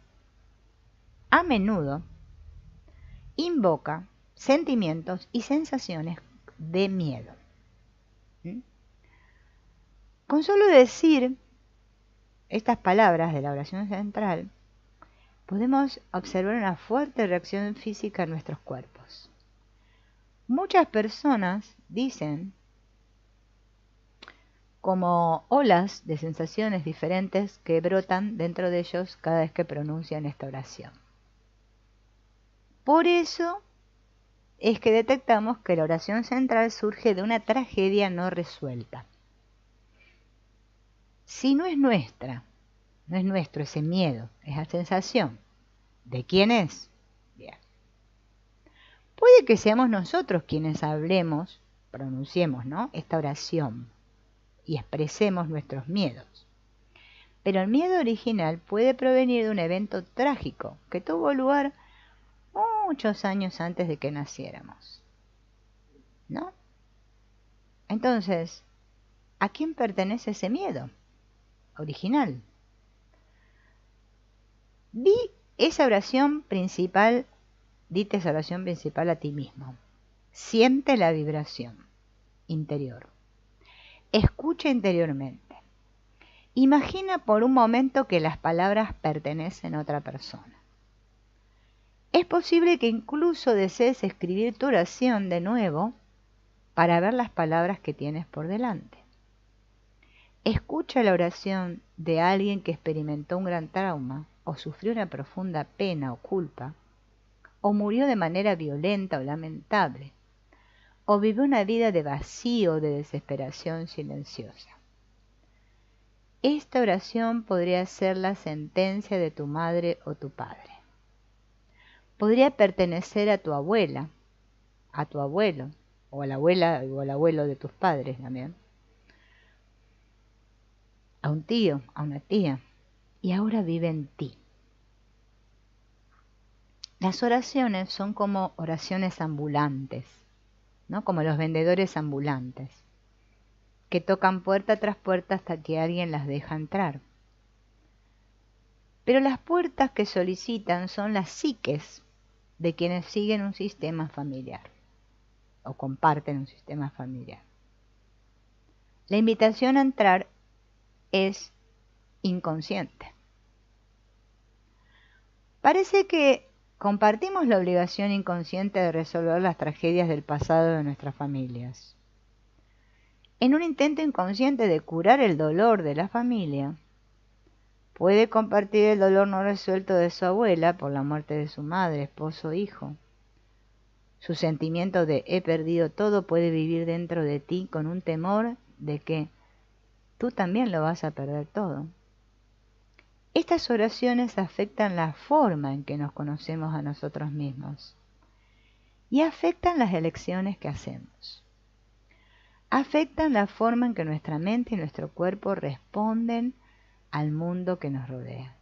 a menudo invoca sentimientos y sensaciones de miedo. Con solo decir estas palabras de la oración central, podemos observar una fuerte reacción física en nuestros cuerpos. Muchas personas dicen como olas de sensaciones diferentes que brotan dentro de ellos cada vez que pronuncian esta oración. Por eso es que detectamos que la oración central surge de una tragedia no resuelta. Si no es nuestra, no es nuestro ese miedo, esa sensación, ¿de quién es? Bien. Puede que seamos nosotros quienes hablemos, pronunciemos, ¿no?, esta oración y expresemos nuestros miedos. Pero el miedo original puede provenir de un evento trágico que tuvo lugar muchos años antes de que naciéramos, ¿no? Entonces, ¿a quién pertenece ese miedo original? Dite esa oración principal a ti mismo. Siente la vibración interior. Escucha interiormente. Imagina por un momento que las palabras pertenecen a otra persona. Es posible que incluso desees escribir tu oración de nuevo para ver las palabras que tienes por delante. Escucha la oración de alguien que experimentó un gran trauma o sufrió una profunda pena o culpa, o murió de manera violenta o lamentable, o vivió una vida de vacío o de desesperación silenciosa. Esta oración podría ser la sentencia de tu madre o tu padre. Podría pertenecer a tu abuela, a tu abuelo, o a la abuela o al abuelo de tus padres también, a un tío, a una tía, y ahora vive en ti. Las oraciones son como oraciones ambulantes, ¿no? Como los vendedores ambulantes, que tocan puerta tras puerta hasta que alguien las deja entrar. Pero las puertas que solicitan son las psiques de quienes siguen un sistema familiar o comparten un sistema familiar. La invitación a entrar es inconsciente. Parece que compartimos la obligación inconsciente de resolver las tragedias del pasado de nuestras familias. En un intento inconsciente de curar el dolor de la familia, puede compartir el dolor no resuelto de su abuela por la muerte de su madre, esposo, hijo. Su sentimiento de he perdido todo puede vivir dentro de ti con un temor de que tú también lo vas a perder todo. Estas oraciones afectan la forma en que nos conocemos a nosotros mismos y afectan las elecciones que hacemos. Afectan la forma en que nuestra mente y nuestro cuerpo responden al mundo que nos rodea.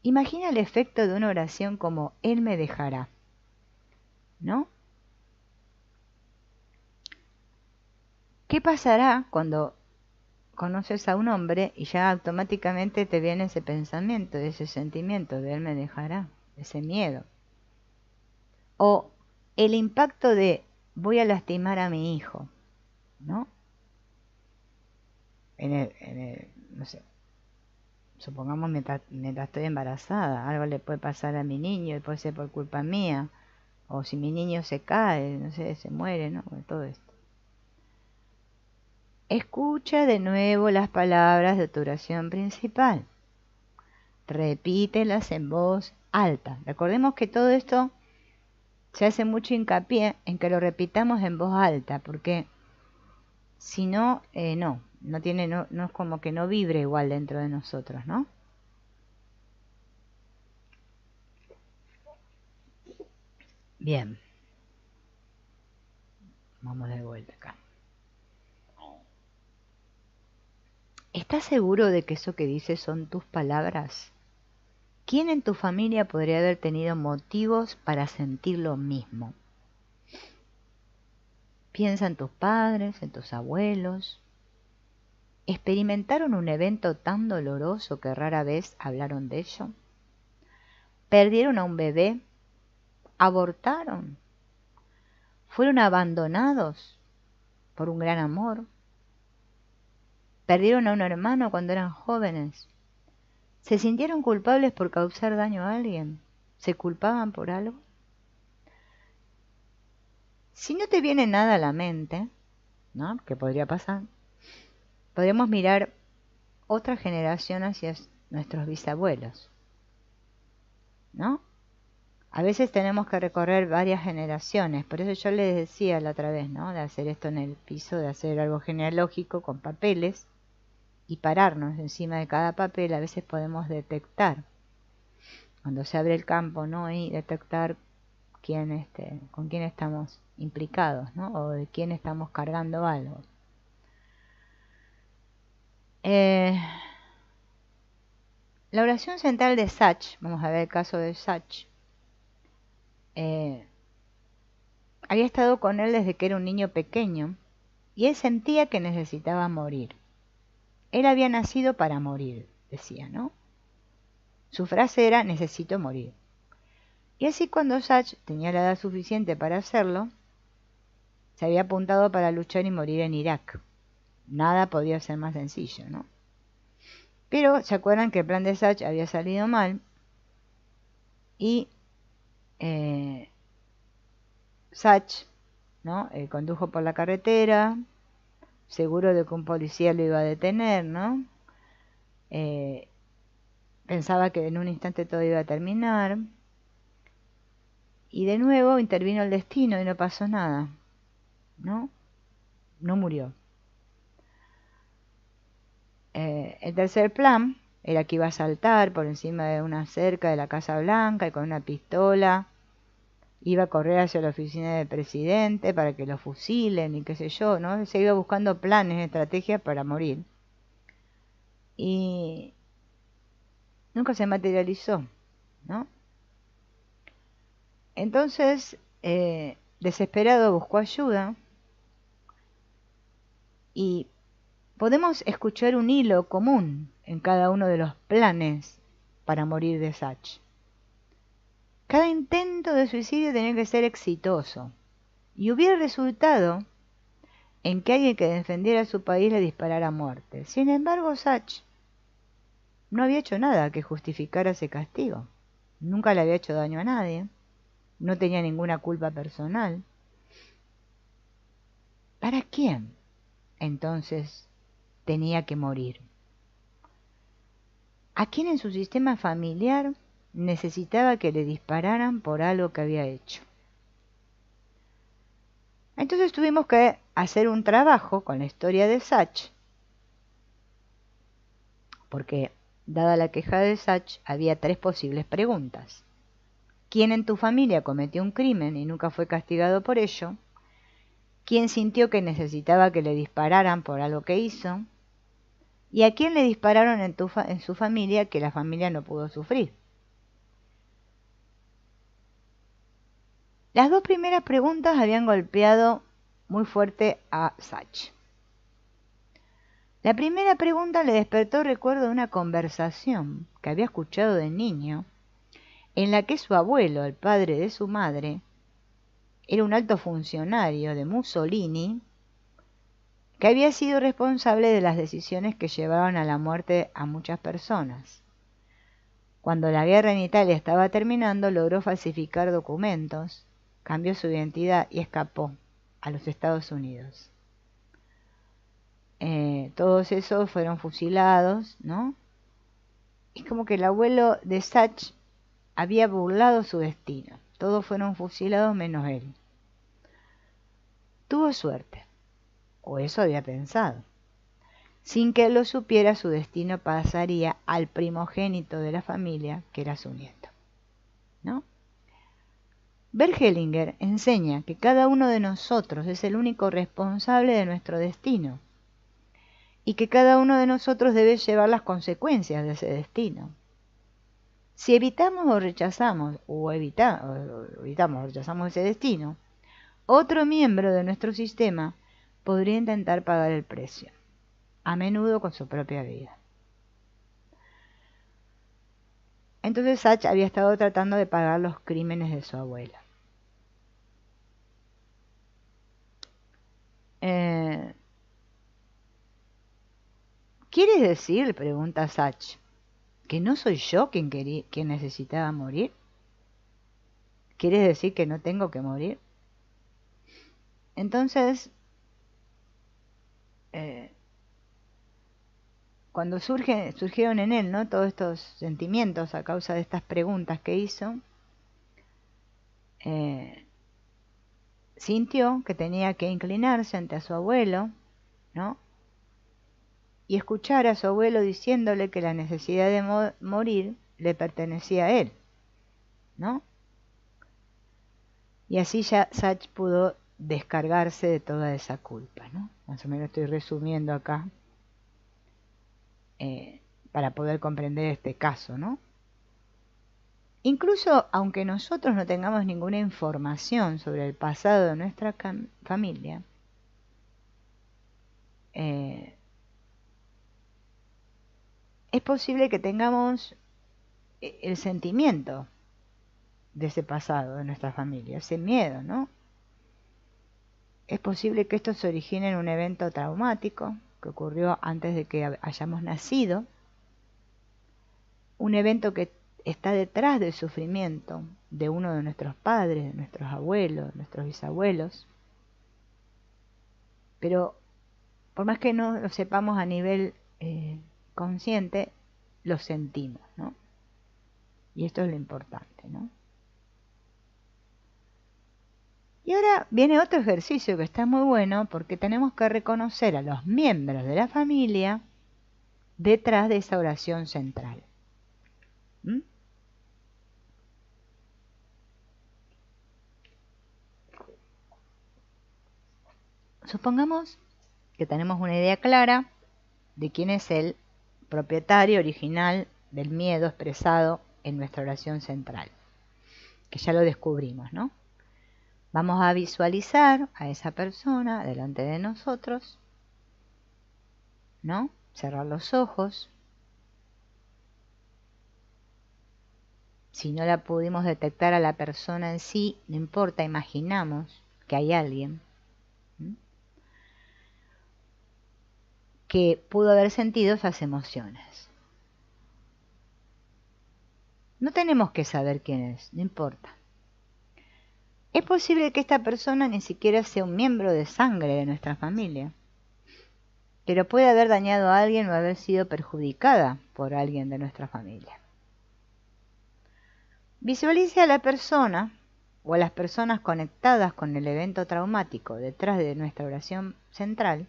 Imagina el efecto de una oración como Él me dejará, ¿no? ¿Qué pasará cuando conoces a un hombre y ya automáticamente te viene ese pensamiento, ese sentimiento de Él me dejará, ese miedo? O el impacto de voy a lastimar a mi hijo, ¿no? No sé, supongamos mientras estoy embarazada, algo le puede pasar a mi niño y puede ser por culpa mía, o si mi niño se cae, no sé, se muere, ¿no? Todo esto. Escucha de nuevo las palabras de tu oración principal. Repítelas en voz alta. Recordemos que todo esto se hace mucho hincapié en que lo repitamos en voz alta, porque si no, no es como que no vibre igual dentro de nosotros, ¿no? Bien. Vamos de vuelta acá. ¿Estás seguro de que eso que dices son tus palabras? ¿Quién en tu familia podría haber tenido motivos para sentir lo mismo? Piensa en tus padres, en tus abuelos. ¿Experimentaron un evento tan doloroso que rara vez hablaron de ello? ¿Perdieron a un bebé? ¿Abortaron? ¿Fueron abandonados por un gran amor? ¿Perdieron a un hermano cuando eran jóvenes? ¿Se sintieron culpables por causar daño a alguien? ¿Se culpaban por algo? Si no te viene nada a la mente, ¿no? ¿Qué podría pasar? Podríamos mirar otra generación hacia nuestros bisabuelos, ¿no? A veces tenemos que recorrer varias generaciones, por eso yo les decía la otra vez, ¿no? De hacer esto en el piso, de hacer algo genealógico con papeles y pararnos encima de cada papel. A veces podemos detectar, cuando se abre el campo, ¿no? Y detectar con quién estamos implicados, ¿no? O de quién estamos cargando algo. La oración central de Sach, vamos a ver el caso de Sach, había estado con él desde que era un niño pequeño y él sentía que necesitaba morir. Él había nacido para morir, decía, ¿no? Su frase era necesito morir. Y así cuando Sach tenía la edad suficiente para hacerlo, se había apuntado para luchar y morir en Irak. Nada podía ser más sencillo, ¿no? Pero se acuerdan que el plan de Sach había salido mal y Sach, ¿no? Condujo por la carretera, seguro de que un policía lo iba a detener, ¿no? pensaba que en un instante todo iba a terminar, y de nuevo intervino el destino y no pasó nada, ¿no? No murió. El tercer plan era que iba a saltar por encima de una cerca de la Casa Blanca y con una pistola iba a correr hacia la oficina del presidente para que lo fusilen y qué sé yo, ¿no? Se iba buscando planes, estrategias para morir. Y nunca se materializó, ¿no? Entonces, desesperado buscó ayuda y podemos escuchar un hilo común en cada uno de los planes para morir de Sach. Cada intento de suicidio tenía que ser exitoso y hubiera resultado en que alguien que defendiera a su país le disparara a muerte. Sin embargo, Sach no había hecho nada que justificara ese castigo. Nunca le había hecho daño a nadie. No tenía ninguna culpa personal. ¿Para quién, entonces, tenía que morir? ¿A quién en su sistema familiar necesitaba que le dispararan por algo que había hecho? Entonces tuvimos que hacer un trabajo con la historia de Sach, porque dada la queja de Sach, había 3 posibles preguntas. ¿Quién en tu familia cometió un crimen y nunca fue castigado por ello? ¿Quién sintió que necesitaba que le dispararan por algo que hizo? ¿Y a quién le dispararon en su familia que la familia no pudo sufrir? Las 2 primeras preguntas habían golpeado muy fuerte a Sach. La primera pregunta le despertó recuerdo de una conversación que había escuchado de niño, en la que su abuelo, el padre de su madre, era un alto funcionario de Mussolini, que había sido responsable de las decisiones que llevaron a la muerte a muchas personas. Cuando la guerra en Italia estaba terminando, logró falsificar documentos, cambió su identidad y escapó a los Estados Unidos. Todos esos fueron fusilados, ¿no? Es como que el abuelo de Sach había burlado su destino. Todos fueron fusilados menos él. Tuvo suerte, o eso había pensado. Sin que él lo supiera, su destino pasaría al primogénito de la familia, que era su nieto, ¿no? Bert Hellinger enseña que cada uno de nosotros es el único responsable de nuestro destino y que cada uno de nosotros debe llevar las consecuencias de ese destino. Si evitamos o rechazamos ese destino, otro miembro de nuestro sistema podría intentar pagar el precio, a menudo con su propia vida. Entonces Sach había estado tratando de pagar los crímenes de su abuela. ¿Quiere decir, pregunta Sach, que no soy yo quien necesitaba morir? ¿Quiere decir que no tengo que morir? Entonces, cuando surgieron en él, ¿no?, todos estos sentimientos a causa de estas preguntas que hizo, sintió que tenía que inclinarse ante a su abuelo, ¿no?, y escuchar a su abuelo diciéndole que la necesidad de morir le pertenecía a él, ¿no? Y así ya Sach pudo descargarse de toda esa culpa, ¿no? Más o menos estoy resumiendo acá para poder comprender este caso, ¿no? Incluso aunque nosotros no tengamos ninguna información sobre el pasado de nuestra familia, es posible que tengamos el sentimiento de ese pasado de nuestra familia, ese miedo, ¿no? Es posible que esto se origine en un evento traumático que ocurrió antes de que hayamos nacido, un evento que está detrás del sufrimiento de uno de nuestros padres, de nuestros abuelos, nuestros bisabuelos. Pero por más que no lo sepamos a nivel consciente, lo sentimos, ¿no? Y esto es lo importante, ¿no? Y ahora viene otro ejercicio que está muy bueno porque tenemos que reconocer a los miembros de la familia detrás de esa oración central. ¿Mm? Supongamos que tenemos una idea clara de quién es el propietario original del miedo expresado en nuestra oración central, que ya lo descubrimos, ¿no? Vamos a visualizar a esa persona delante de nosotros, ¿no? Cerrar los ojos. Si no la pudimos detectar a la persona en sí, no importa, imaginamos que hay alguien que pudo haber sentido esas emociones. No tenemos que saber quién es, no importa. Es posible que esta persona ni siquiera sea un miembro de sangre de nuestra familia, pero puede haber dañado a alguien o haber sido perjudicada por alguien de nuestra familia. Visualice a la persona o a las personas conectadas con el evento traumático detrás de nuestra oración central,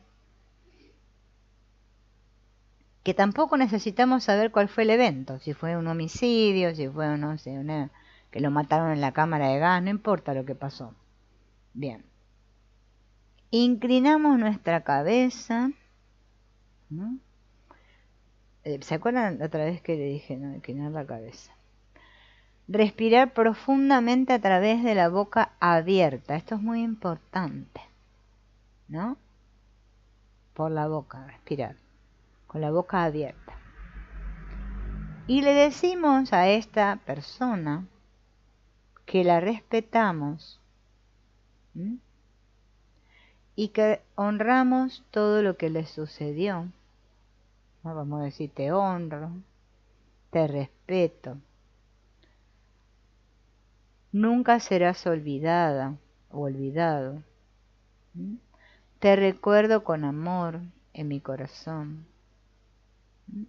que tampoco necesitamos saber cuál fue el evento, si fue un homicidio, si fue, no sé, que lo mataron en la cámara de gas, no importa lo que pasó. Bien. Inclinamos nuestra cabeza, ¿no? ¿Se acuerdan la otra vez que le dije, no, inclinar la cabeza? Respirar profundamente a través de la boca abierta. Esto es muy importante, ¿no? Por la boca, respirar, con la boca abierta. Y le decimos a esta persona que la respetamos, ¿sí? Y que honramos todo lo que le sucedió. ¿No? Vamos a decir, te honro, te respeto. Nunca serás olvidada o olvidado. ¿Sí? Te recuerdo con amor en mi corazón. ¿Sí?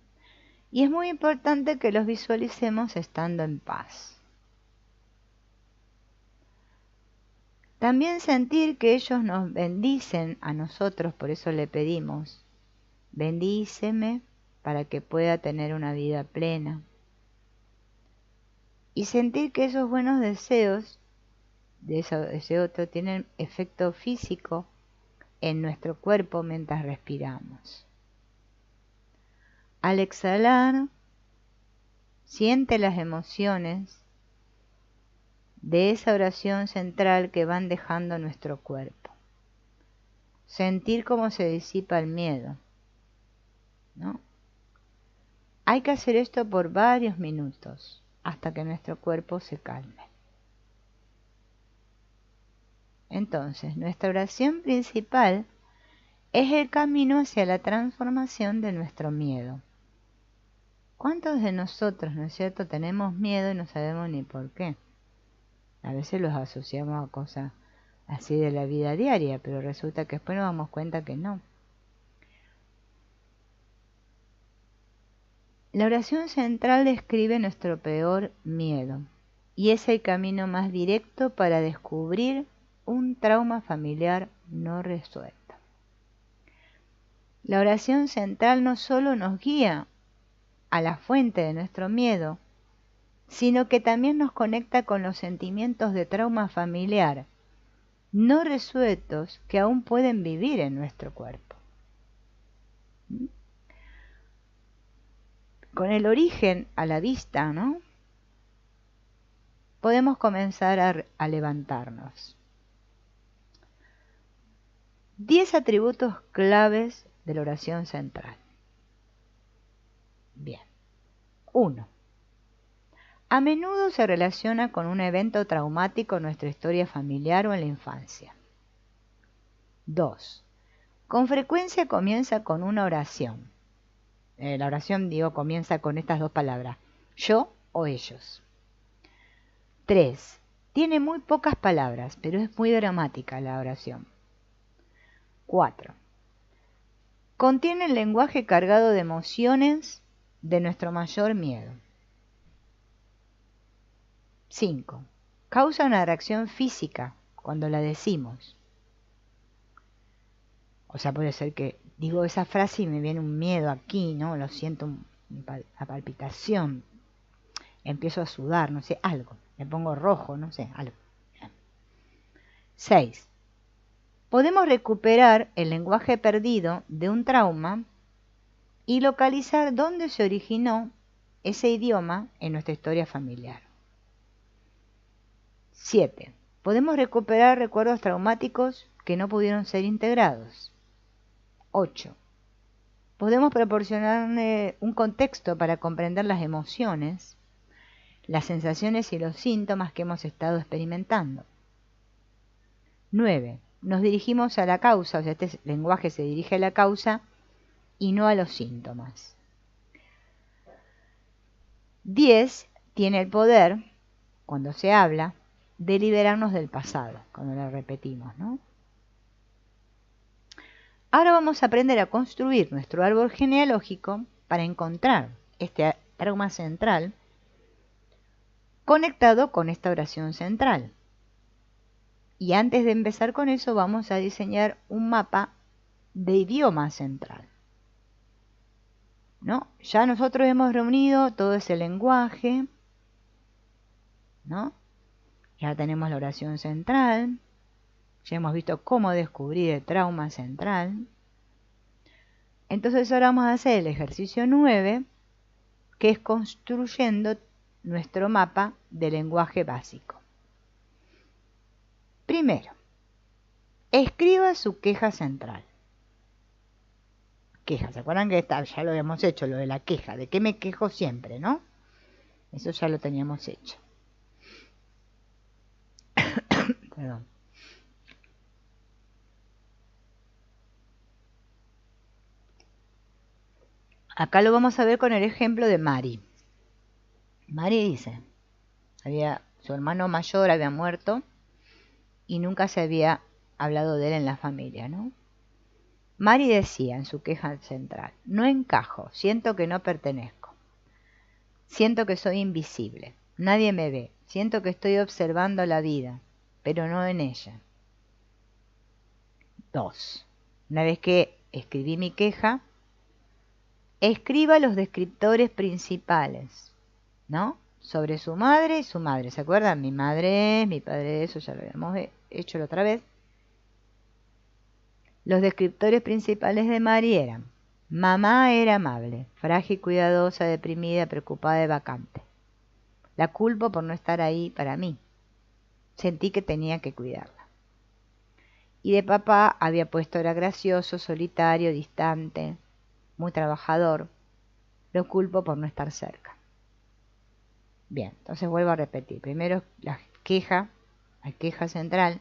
Y es muy importante que los visualicemos estando en paz. También sentir que ellos nos bendicen a nosotros, por eso le pedimos, bendíceme para que pueda tener una vida plena. Y sentir que esos buenos deseos de ese otro tienen efecto físico en nuestro cuerpo mientras respiramos. Al exhalar, siente las emociones de esa oración central que van dejando nuestro cuerpo. Sentir cómo se disipa el miedo, ¿no? Hay que hacer esto por varios minutos hasta que nuestro cuerpo se calme. Entonces, nuestra oración principal es el camino hacia la transformación de nuestro miedo. ¿Cuántos de nosotros, no es cierto, tenemos miedo y no sabemos ni por qué? A veces los asociamos a cosas así de la vida diaria, pero resulta que después nos damos cuenta que no. La oración central describe nuestro peor miedo y es el camino más directo para descubrir un trauma familiar no resuelto. La oración central no solo nos guía a la fuente de nuestro miedo, sino que también nos conecta con los sentimientos de trauma familiar no resueltos que aún pueden vivir en nuestro cuerpo. Con el origen a la vista, ¿no? Podemos comenzar a levantarnos. 10 atributos claves de la oración central. Bien. 1. A menudo se relaciona con un evento traumático en nuestra historia familiar o en la infancia. 2. Con frecuencia comienza con una oración. La oración, comienza con estas dos palabras, yo o ellos. 3. Tiene muy pocas palabras, pero es muy dramática la oración. 4. Contiene el lenguaje cargado de emociones de nuestro mayor miedo. 5. Causa una reacción física cuando la decimos. O sea, puede ser que digo esa frase y me viene un miedo aquí, ¿no? Lo siento, una palpitación. Empiezo a sudar, no sé, algo. Me pongo rojo, no sé, algo. 6. Podemos recuperar el lenguaje perdido de un trauma y localizar dónde se originó ese idioma en nuestra historia familiar. 7. Podemos recuperar recuerdos traumáticos que no pudieron ser integrados. 8. Podemos proporcionarle un contexto para comprender las emociones, las sensaciones y los síntomas que hemos estado experimentando. 9. Nos dirigimos a la causa, o sea, este lenguaje se dirige a la causa y no a los síntomas. 10. Tiene el poder, cuando se habla, de liberarnos del pasado, cuando lo repetimos, ¿no? Ahora vamos a aprender a construir nuestro árbol genealógico para encontrar este trauma central conectado con esta oración central. Y antes de empezar con eso, vamos a diseñar un mapa de idioma central, ¿no? Ya nosotros hemos reunido todo ese lenguaje, ¿no? Ya tenemos la oración central, ya hemos visto cómo descubrir el trauma central. Entonces ahora vamos a hacer el ejercicio 9, que es construyendo nuestro mapa de lenguaje básico. Primero, escriba su queja central. Queja, ¿se acuerdan que ya lo habíamos hecho, lo de la queja? ¿De qué me quejo siempre, no? Eso ya lo teníamos hecho. Perdón. Acá lo vamos a ver con el ejemplo de Mari. Mari dice, su hermano mayor había muerto y nunca se había hablado de él en la familia, ¿no? Mari decía en su queja central, no encajo, siento que no pertenezco, siento que soy invisible, nadie me ve, siento que estoy observando la vida, pero no en ella. 2. Una vez que escribí mi queja, escriba los descriptores principales, ¿no? Sobre su madre y su madre. ¿Se acuerdan? Mi madre es, mi padre es, eso ya lo habíamos hecho la otra vez. Los descriptores principales de Mari eran: mamá era amable, frágil, cuidadosa, deprimida, preocupada y vacante. La culpo por no estar ahí para mí. Sentí que tenía que cuidarla. Y de papá había puesto era gracioso, solitario, distante, muy trabajador. Lo culpo por no estar cerca. Bien, entonces vuelvo a repetir. Primero la queja central.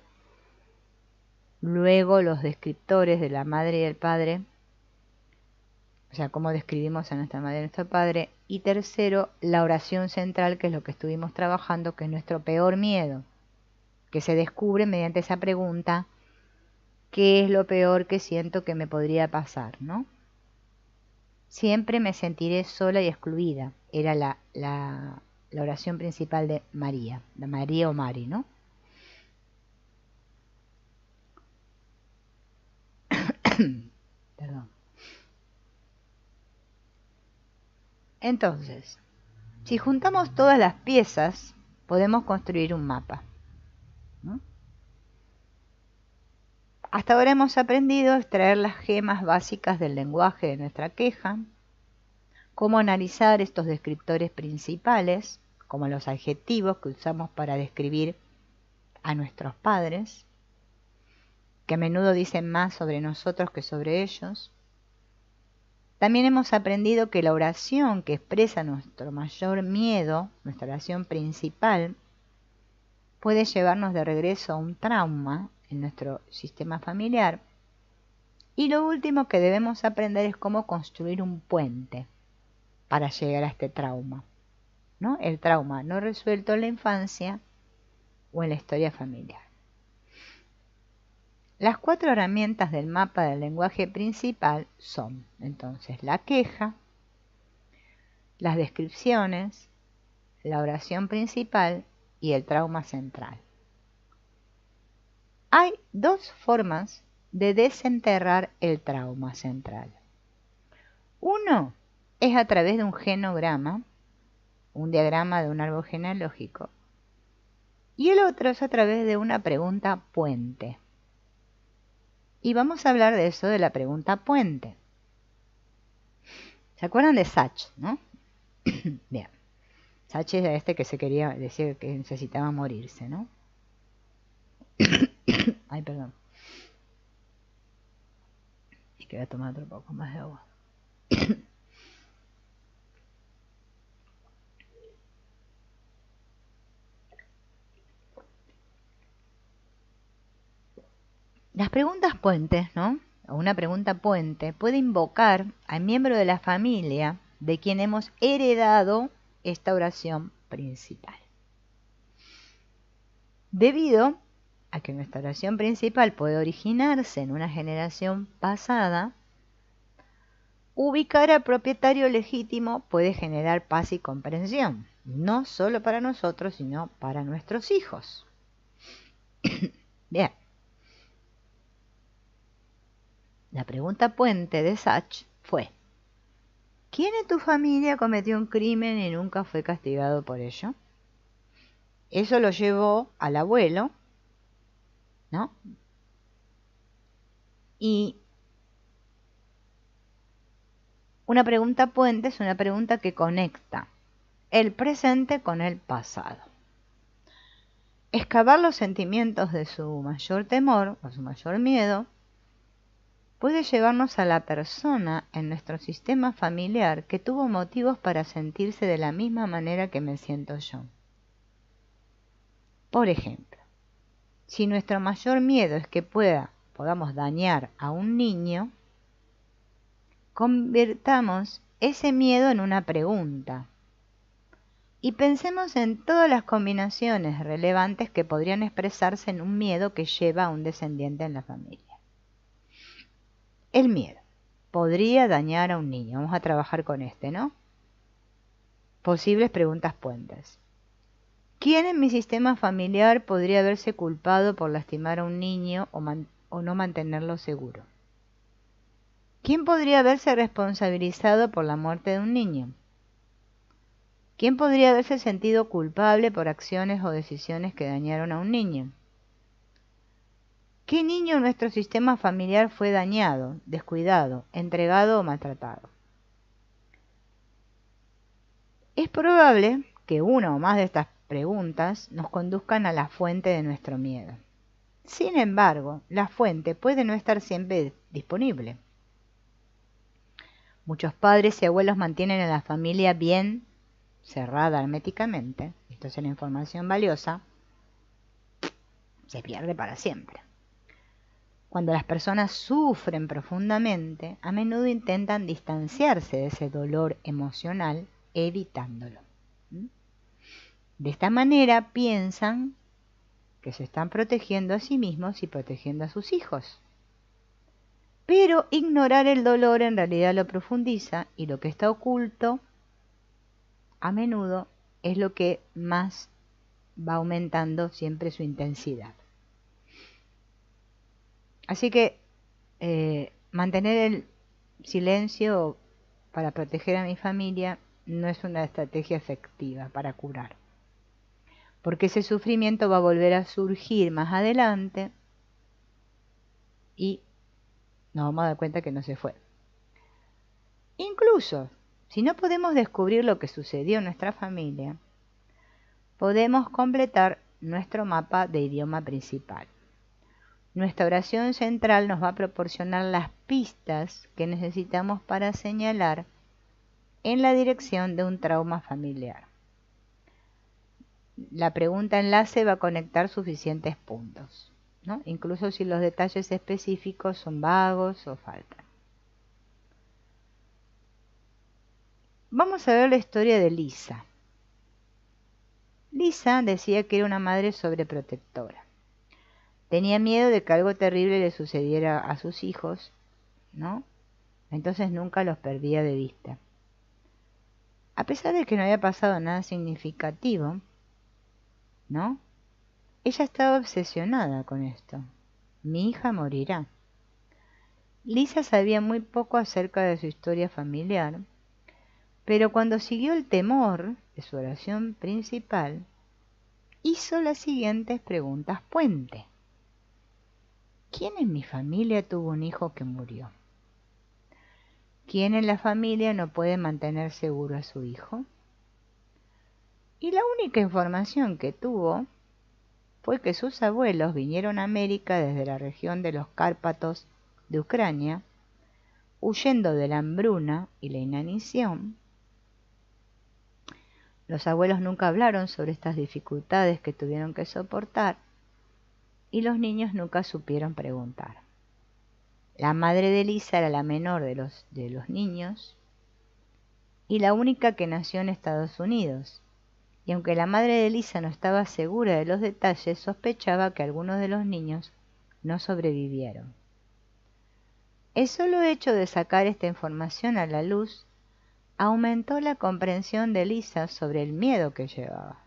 Luego los descriptores de la madre y el padre. O sea, cómo describimos a nuestra madre y a nuestro padre. Y tercero, la oración central, que es lo que estuvimos trabajando, que es nuestro peor miedo, que se descubre mediante esa pregunta: ¿qué es lo peor que siento que me podría pasar, ¿no? Siempre me sentiré sola y excluida. Era la oración principal de María, de María o Mari, ¿no? Perdón. Entonces, si juntamos todas las piezas, podemos construir un mapa, ¿no? Hasta ahora hemos aprendido a extraer las gemas básicas del lenguaje de nuestra queja, cómo analizar estos descriptores principales, como los adjetivos que usamos para describir a nuestros padres, que a menudo dicen más sobre nosotros que sobre ellos. También hemos aprendido que la oración que expresa nuestro mayor miedo, nuestra oración principal, puede llevarnos de regreso a un trauma en nuestro sistema familiar. Y lo último que debemos aprender es cómo construir un puente para llegar a este trauma, ¿no? El trauma no resuelto en la infancia o en la historia familiar. Las 4 herramientas del mapa del lenguaje principal son, entonces, la queja, las descripciones, la oración principal y el trauma central. Hay dos formas de desenterrar el trauma central. Uno es a través de un genograma, un diagrama de un árbol genealógico, y el otro es a través de una pregunta puente. Y vamos a hablar de eso, de la pregunta puente. ¿Se acuerdan de Sach, no? Bien. Sach es este que se quería decir que necesitaba morirse, ¿no? Ay, perdón. Y que voy a tomar otro poco más de agua. Las preguntas puentes, ¿no? O una pregunta puente puede invocar al miembro de la familia de quien hemos heredado esta oración principal. Debido a que nuestra oración principal puede originarse en una generación pasada, ubicar al propietario legítimo puede generar paz y comprensión, no solo para nosotros, sino para nuestros hijos. Bien. La pregunta puente de Sach fue: ¿quién en tu familia cometió un crimen y nunca fue castigado por ello? Eso lo llevó al abuelo, ¿no? Y una pregunta puente es una pregunta que conecta el presente con el pasado. Excavar los sentimientos de su mayor temor o su mayor miedo puede llevarnos a la persona en nuestro sistema familiar que tuvo motivos para sentirse de la misma manera que me siento yo. Por ejemplo, si nuestro mayor miedo es que podamos dañar a un niño, convirtamos ese miedo en una pregunta y pensemos en todas las combinaciones relevantes que podrían expresarse en un miedo que lleva a un descendiente en la familia. El miedo podría dañar a un niño. Vamos a trabajar con ¿no? Posibles preguntas puentes. ¿Quién en mi sistema familiar podría haberse culpado por lastimar a un niño o no mantenerlo seguro? ¿Quién podría haberse responsabilizado por la muerte de un niño? ¿Quién podría haberse sentido culpable por acciones o decisiones que dañaron a un niño? ¿Qué niño en nuestro sistema familiar fue dañado, descuidado, entregado o maltratado? Es probable que una o más de estas preguntas nos conduzcan a la fuente de nuestro miedo. Sin embargo, la fuente puede no estar siempre disponible. Muchos padres y abuelos mantienen a la familia bien cerrada herméticamente. Esto es una información valiosa. Se pierde para siempre. Cuando las personas sufren profundamente, a menudo intentan distanciarse de ese dolor emocional, evitándolo. De esta manera piensan que se están protegiendo a sí mismos y protegiendo a sus hijos. Pero ignorar el dolor en realidad lo profundiza, y lo que está oculto a menudo es lo que más va aumentando siempre su intensidad. Así que mantener el silencio para proteger a mi familia no es una estrategia efectiva para curar, porque ese sufrimiento va a volver a surgir más adelante y nos vamos a dar cuenta que no se fue. Incluso si no podemos descubrir lo que sucedió en nuestra familia, podemos completar nuestro mapa de idioma principal. Nuestra oración central nos va a proporcionar las pistas que necesitamos para señalar en la dirección de un trauma familiar. La pregunta enlace va a conectar suficientes puntos, ¿no? Incluso si los detalles específicos son vagos o faltan. Vamos a ver la historia de Lisa. Lisa decía que era una madre sobreprotectora. Tenía miedo de que algo terrible le sucediera a sus hijos, ¿no? Entonces nunca los perdía de vista. A pesar de que no había pasado nada significativo, ¿no? Ella estaba obsesionada con esto. Mi hija morirá. Lisa sabía muy poco acerca de su historia familiar, pero cuando siguió el temor de su oración principal, hizo las siguientes preguntas puente. ¿Quién en mi familia tuvo un hijo que murió? ¿Quién en la familia no puede mantener seguro a su hijo? Y la única información que tuvo fue que sus abuelos vinieron a América desde la región de los Cárpatos de Ucrania, huyendo de la hambruna y la inanición. Los abuelos nunca hablaron sobre estas dificultades que tuvieron que soportar y los niños nunca supieron preguntar. La madre de Lisa era la menor de los niños y la única que nació en Estados Unidos. Y aunque la madre de Lisa no estaba segura de los detalles, sospechaba que algunos de los niños no sobrevivieron. El solo hecho de sacar esta información a la luz aumentó la comprensión de Lisa sobre el miedo que llevaba.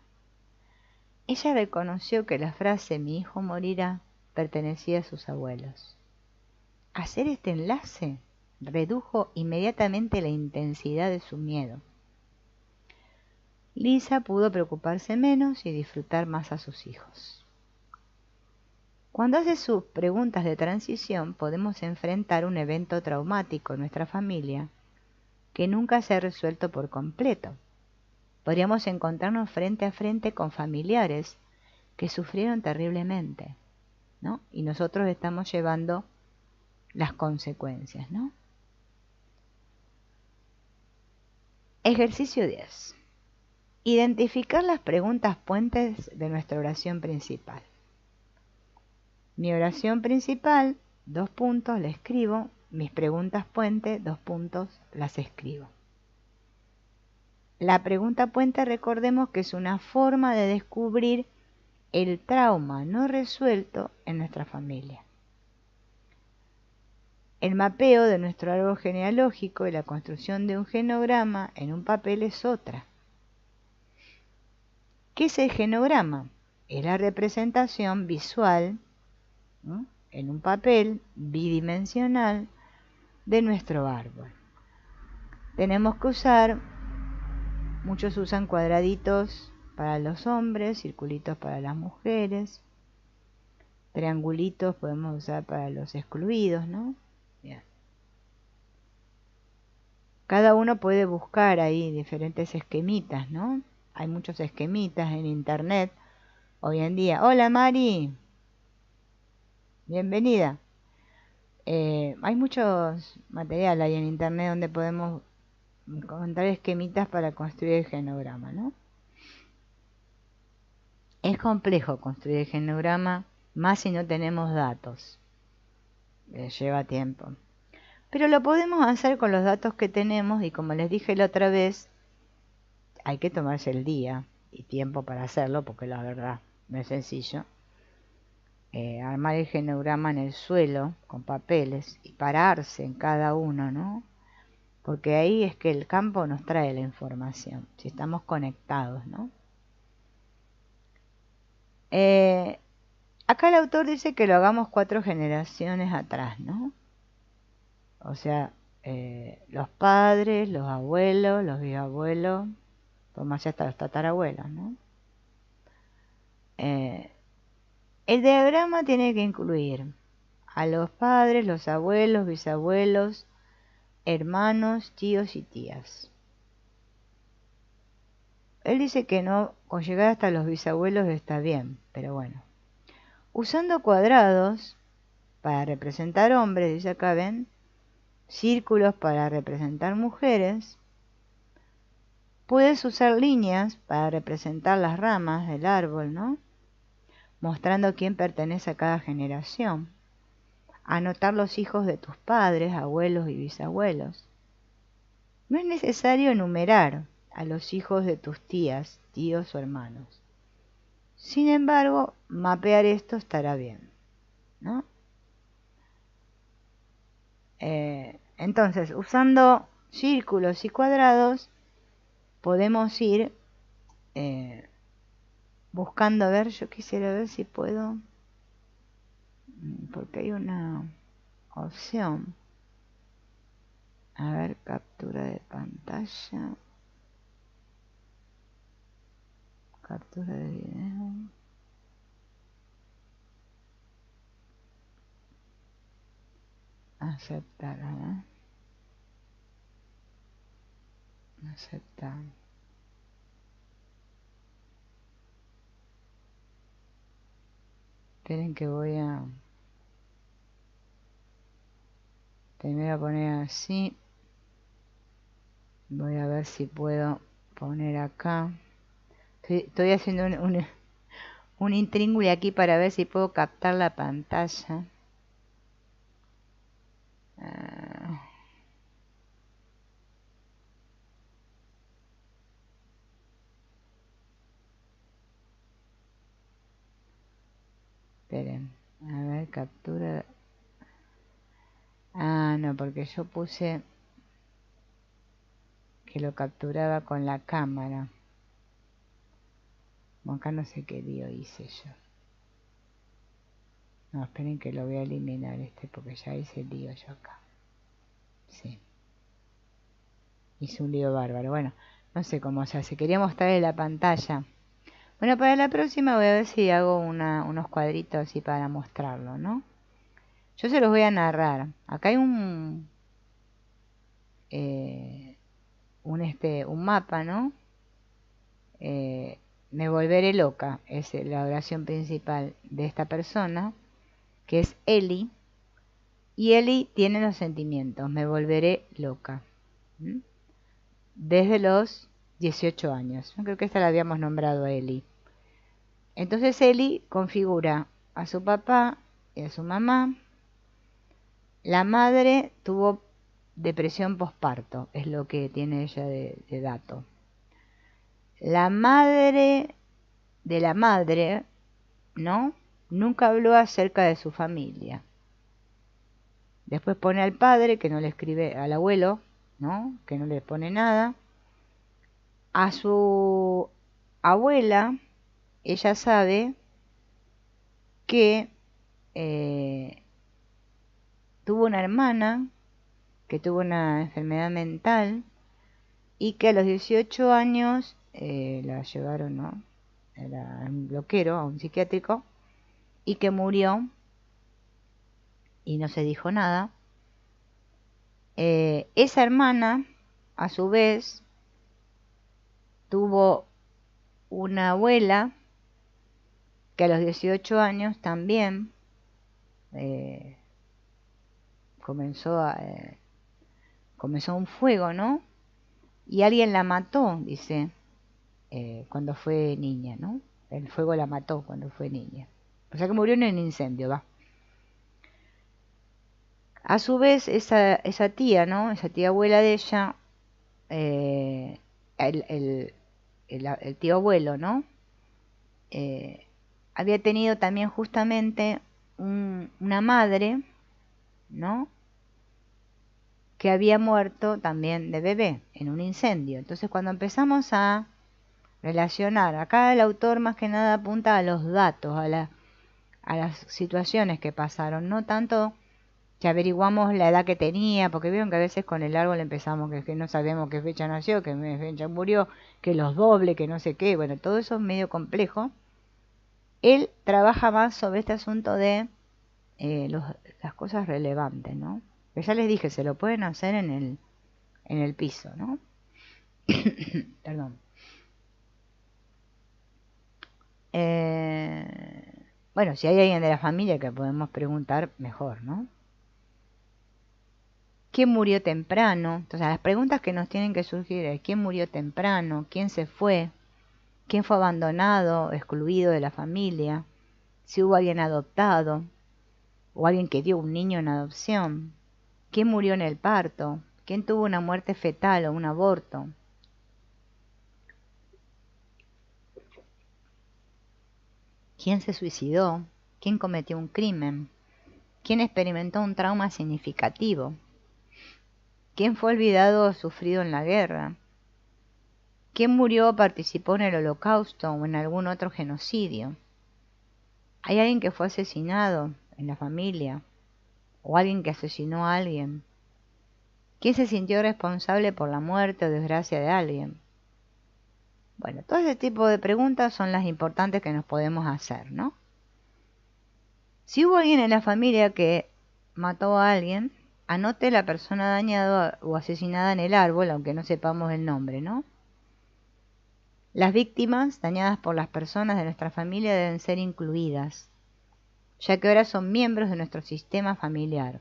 Ella reconoció que la frase "mi hijo morirá" pertenecía a sus abuelos. Hacer este enlace redujo inmediatamente la intensidad de su miedo. Lisa pudo preocuparse menos y disfrutar más a sus hijos. Cuando hace sus preguntas de transición, podemos enfrentar un evento traumático en nuestra familia que nunca se ha resuelto por completo. Podríamos encontrarnos frente a frente con familiares que sufrieron terriblemente, ¿no? Y nosotros estamos llevando las consecuencias, ¿no? Ejercicio 10. Identificar las preguntas puentes de nuestra oración principal. Mi oración principal, la escribo. Mis preguntas puente, las escribo. La pregunta puente, recordemos que es una forma de descubrir el trauma no resuelto en nuestra familia. El mapeo de nuestro árbol genealógico y la construcción de un genograma en un papel es otra. ¿Qué es el genograma? Es la representación visual, ¿no?, en un papel bidimensional de nuestro árbol. Tenemos que usar, muchos usan cuadraditos para los hombres, circulitos para las mujeres, triangulitos podemos usar para los excluidos, ¿no? Bien. Cada uno puede buscar ahí diferentes esquemitas, ¿no? Hay muchos esquemitas en internet hoy en día. Hola Mari, bienvenida. Hay muchos material ahí en internet donde podemos encontrar esquemitas para construir el genograma, ¿no? Es complejo construir el genograma, más si no tenemos datos. Lleva tiempo. Pero lo podemos hacer con los datos que tenemos y, como les dije la otra vez, hay que tomarse el día y tiempo para hacerlo, porque la verdad no es sencillo. Armar el genograma en el suelo con papeles y pararse en cada uno, ¿no? Porque ahí es que el campo nos trae la información, si estamos conectados, ¿no? Acá el autor dice que lo hagamos 4 generaciones atrás, ¿no? O sea, los padres, los abuelos, los bisabuelos, por más hasta los tatarabuelos, ¿no? El diagrama tiene que incluir a los padres, los abuelos, bisabuelos, hermanos, tíos y tías. Él dice que no, con llegar hasta los bisabuelos está bien, pero bueno. Usando cuadrados para representar hombres, dice acá, ven, círculos para representar mujeres, puedes usar líneas para representar las ramas del árbol, ¿no? Mostrando quién pertenece a cada generación. Anotar los hijos de tus padres, abuelos y bisabuelos. No es necesario enumerar a los hijos de tus tías, tíos o hermanos. Sin embargo, mapear esto estará bien, ¿no? Entonces, usando círculos y cuadrados, podemos ir buscando. A ver, yo quisiera ver si puedo, porque hay una opción. A ver, captura de pantalla, captura de video. Aceptar, ¿eh? Aceptar. Esperen que voy a... Primero poner así. Voy a ver si puedo poner acá. Estoy haciendo un intríngulis aquí para ver si puedo captar la pantalla. Esperen, a ver, captura. Ah, no, porque yo puse que lo capturaba con la cámara. Bueno, acá no sé qué lío hice yo. No, esperen que lo voy a eliminar porque ya hice el lío yo acá. Sí. Hice un lío bárbaro. Bueno, no sé cómo se hace. Quería mostrarle la pantalla. Bueno, para la próxima voy a ver si hago unos cuadritos así para mostrarlo, ¿no? Yo se los voy a narrar. Acá hay un mapa, ¿no? Me volveré loca. Es la oración principal de esta persona, que es Eli. Y Eli tiene los sentimientos. Me volveré loca. Desde los 18 años. Yo creo que esta la habíamos nombrado a Eli. Entonces Eli configura a su papá y a su mamá. La madre tuvo depresión posparto, es lo que tiene ella de dato. La madre de la madre, ¿no? Nunca habló acerca de su familia. Después pone al padre, que no le escribe, al abuelo, ¿no? Que no le pone nada. A su abuela, ella sabe que tuvo una hermana que tuvo una enfermedad mental y que a los 18 años la llevaron, ¿no? Era un bloquero, a un psiquiátrico, y que murió y no se dijo nada. Esa hermana, a su vez, tuvo una abuela que a los 18 años también comenzó un fuego, ¿no? Y alguien la mató, dice, cuando fue niña, ¿no? El fuego la mató cuando fue niña. O sea que murió en un incendio, va. A su vez, esa tía, ¿no? Esa tía abuela de ella, el tío abuelo, ¿no? Había tenido también justamente una madre, ¿no? Que había muerto también de bebé en un incendio. Entonces, cuando empezamos a relacionar, acá el autor más que nada apunta a los datos, a las situaciones que pasaron, no tanto que averiguamos la edad que tenía, porque vieron que a veces con el árbol empezamos que no sabemos qué fecha nació, qué fecha murió, que los doble, que no sé qué, bueno, todo eso es medio complejo. Él trabaja más sobre este asunto de las cosas relevantes, ¿no? Que ya les dije, se lo pueden hacer en el piso, ¿no? Perdón. Bueno, si hay alguien de la familia que podemos preguntar, mejor, ¿no? ¿Quién murió temprano? Entonces, las preguntas que nos tienen que surgir es ¿quién murió temprano? ¿Quién se fue? ¿Quién fue abandonado, excluido de la familia? Si hubo alguien adoptado o alguien que dio un niño en adopción. ¿Quién murió en el parto? ¿Quién tuvo una muerte fetal o un aborto? ¿Quién se suicidó? ¿Quién cometió un crimen? ¿Quién experimentó un trauma significativo? ¿Quién fue olvidado o sufrido en la guerra? ¿Quién murió o participó en el Holocausto o en algún otro genocidio? ¿Hay alguien que fue asesinado en la familia? ¿O alguien que asesinó a alguien? ¿Quién se sintió responsable por la muerte o desgracia de alguien? Bueno, todo ese tipo de preguntas son las importantes que nos podemos hacer, ¿no? Si hubo alguien en la familia que mató a alguien, anote la persona dañada o asesinada en el árbol, aunque no sepamos el nombre, ¿no? Las víctimas dañadas por las personas de nuestra familia deben ser incluidas, ya que ahora son miembros de nuestro sistema familiar.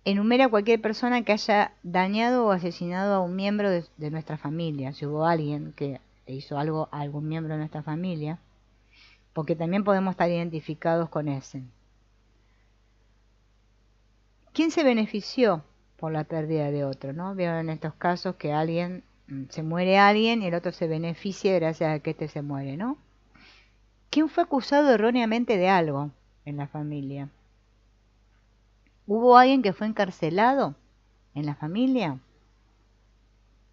Enumera cualquier persona que haya dañado o asesinado a un miembro de nuestra familia. Si hubo alguien que hizo algo a algún miembro de nuestra familia, porque también podemos estar identificados con ese. ¿Quién se benefició por la pérdida de otro? ¿No? Vieron en estos casos que alguien, se muere alguien y el otro se beneficia gracias a que este se muere, ¿no? ¿Quién fue acusado erróneamente de algo en la familia? ¿Hubo alguien que fue encarcelado en la familia?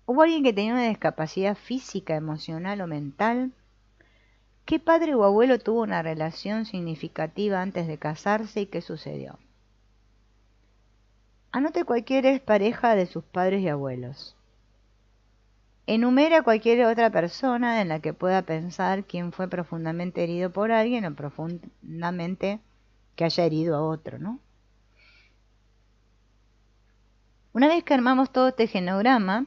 ¿Hubo alguien que tenía una discapacidad física, emocional o mental? ¿Qué padre o abuelo tuvo una relación significativa antes de casarse y qué sucedió? Anote cualquier expareja de sus padres y abuelos. Enumera cualquier otra persona en la que pueda pensar quién fue profundamente herido por alguien o profundamente que haya herido a otro, ¿no? Una vez que armamos todo este genograma,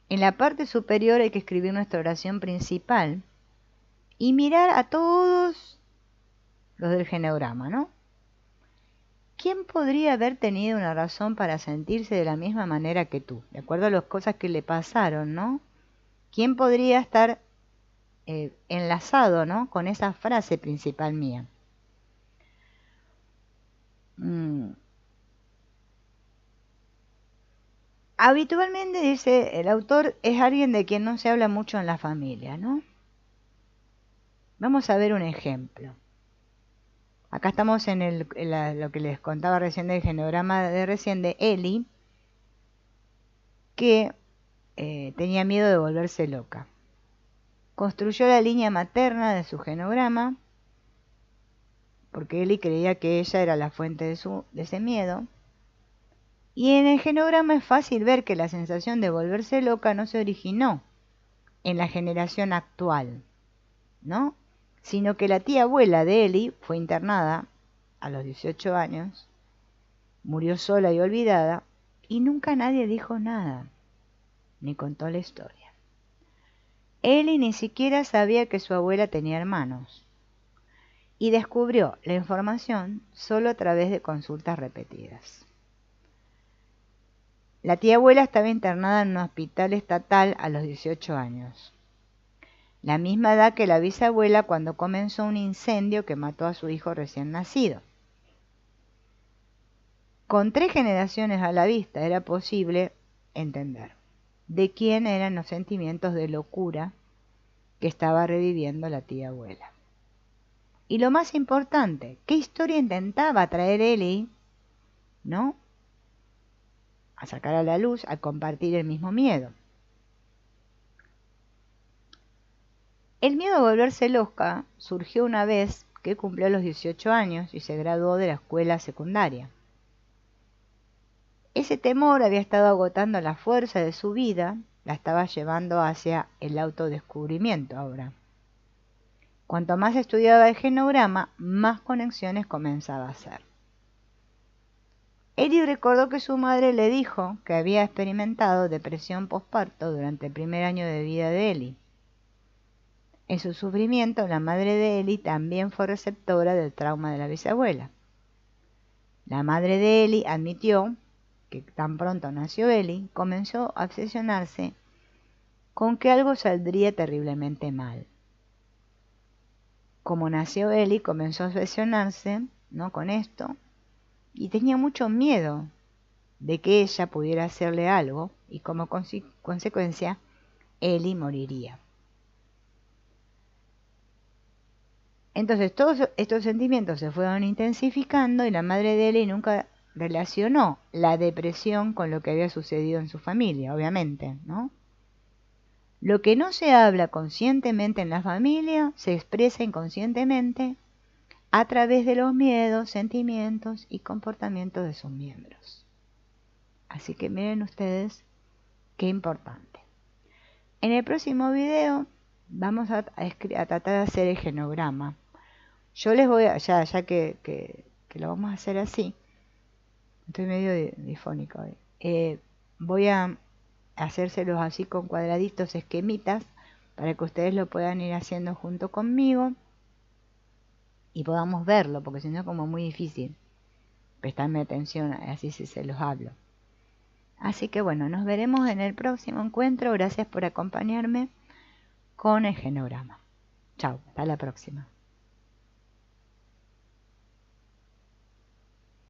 en la parte superior hay que escribir nuestra oración principal y mirar a todos los del genograma, ¿no? ¿Quién podría haber tenido una razón para sentirse de la misma manera que tú? De acuerdo a las cosas que le pasaron, ¿no? ¿Quién podría estar enlazado, ¿no? Con esa frase principal mía? Habitualmente, dice el autor, es alguien de quien no se habla mucho en la familia, ¿no? Vamos a ver un ejemplo. Acá estamos en lo que les contaba recién del genograma de recién de Eli, que tenía miedo de volverse loca. Construyó la línea materna de su genograma, porque Eli creía que ella era la fuente de ese miedo. Y en el genograma es fácil ver que la sensación de volverse loca no se originó en la generación actual, ¿no? Sino que la tía abuela de Eli fue internada a los 18 años, murió sola y olvidada, y nunca nadie dijo nada, ni contó la historia. Eli ni siquiera sabía que su abuela tenía hermanos, y descubrió la información solo a través de consultas repetidas. La tía abuela estaba internada en un hospital estatal a los 18 años. La misma edad que la bisabuela cuando comenzó un incendio que mató a su hijo recién nacido. Con 3 generaciones a la vista era posible entender de quién eran los sentimientos de locura que estaba reviviendo la tía abuela. Y lo más importante, ¿qué historia intentaba traer Eli, ¿no? A sacar a la luz, a compartir el mismo miedo. El miedo a volverse loca surgió una vez que cumplió los 18 años y se graduó de la escuela secundaria. Ese temor había estado agotando la fuerza de su vida, la estaba llevando hacia el autodescubrimiento ahora. Cuanto más estudiaba el genograma, más conexiones comenzaba a hacer. Eli recordó que su madre le dijo que había experimentado depresión posparto durante el primer año de vida de Eli. En su sufrimiento, la madre de Eli también fue receptora del trauma de la bisabuela. La madre de Eli admitió que tan pronto nació Eli, comenzó a obsesionarse con que algo saldría terriblemente mal. Como nació Eli, comenzó a obsesionarse, ¿no?, con esto, y tenía mucho miedo de que ella pudiera hacerle algo, y como consecuencia, Eli moriría. Entonces todos estos sentimientos se fueron intensificando y la madre de Eli nunca relacionó la depresión con lo que había sucedido en su familia, obviamente, ¿no? Lo que no se habla conscientemente en la familia se expresa inconscientemente a través de los miedos, sentimientos y comportamientos de sus miembros. Así que miren ustedes qué importante. En el próximo video vamos a tratar de hacer el genograma. Yo les voy a, ya que lo vamos a hacer así, estoy medio difónico hoy. Voy a hacérselos así con cuadraditos, esquemitas, para que ustedes lo puedan ir haciendo junto conmigo y podamos verlo, porque si no es como muy difícil prestarme atención, así si se los hablo. Así que bueno, nos veremos en el próximo encuentro. Gracias por acompañarme con el genograma. Chao, hasta la próxima.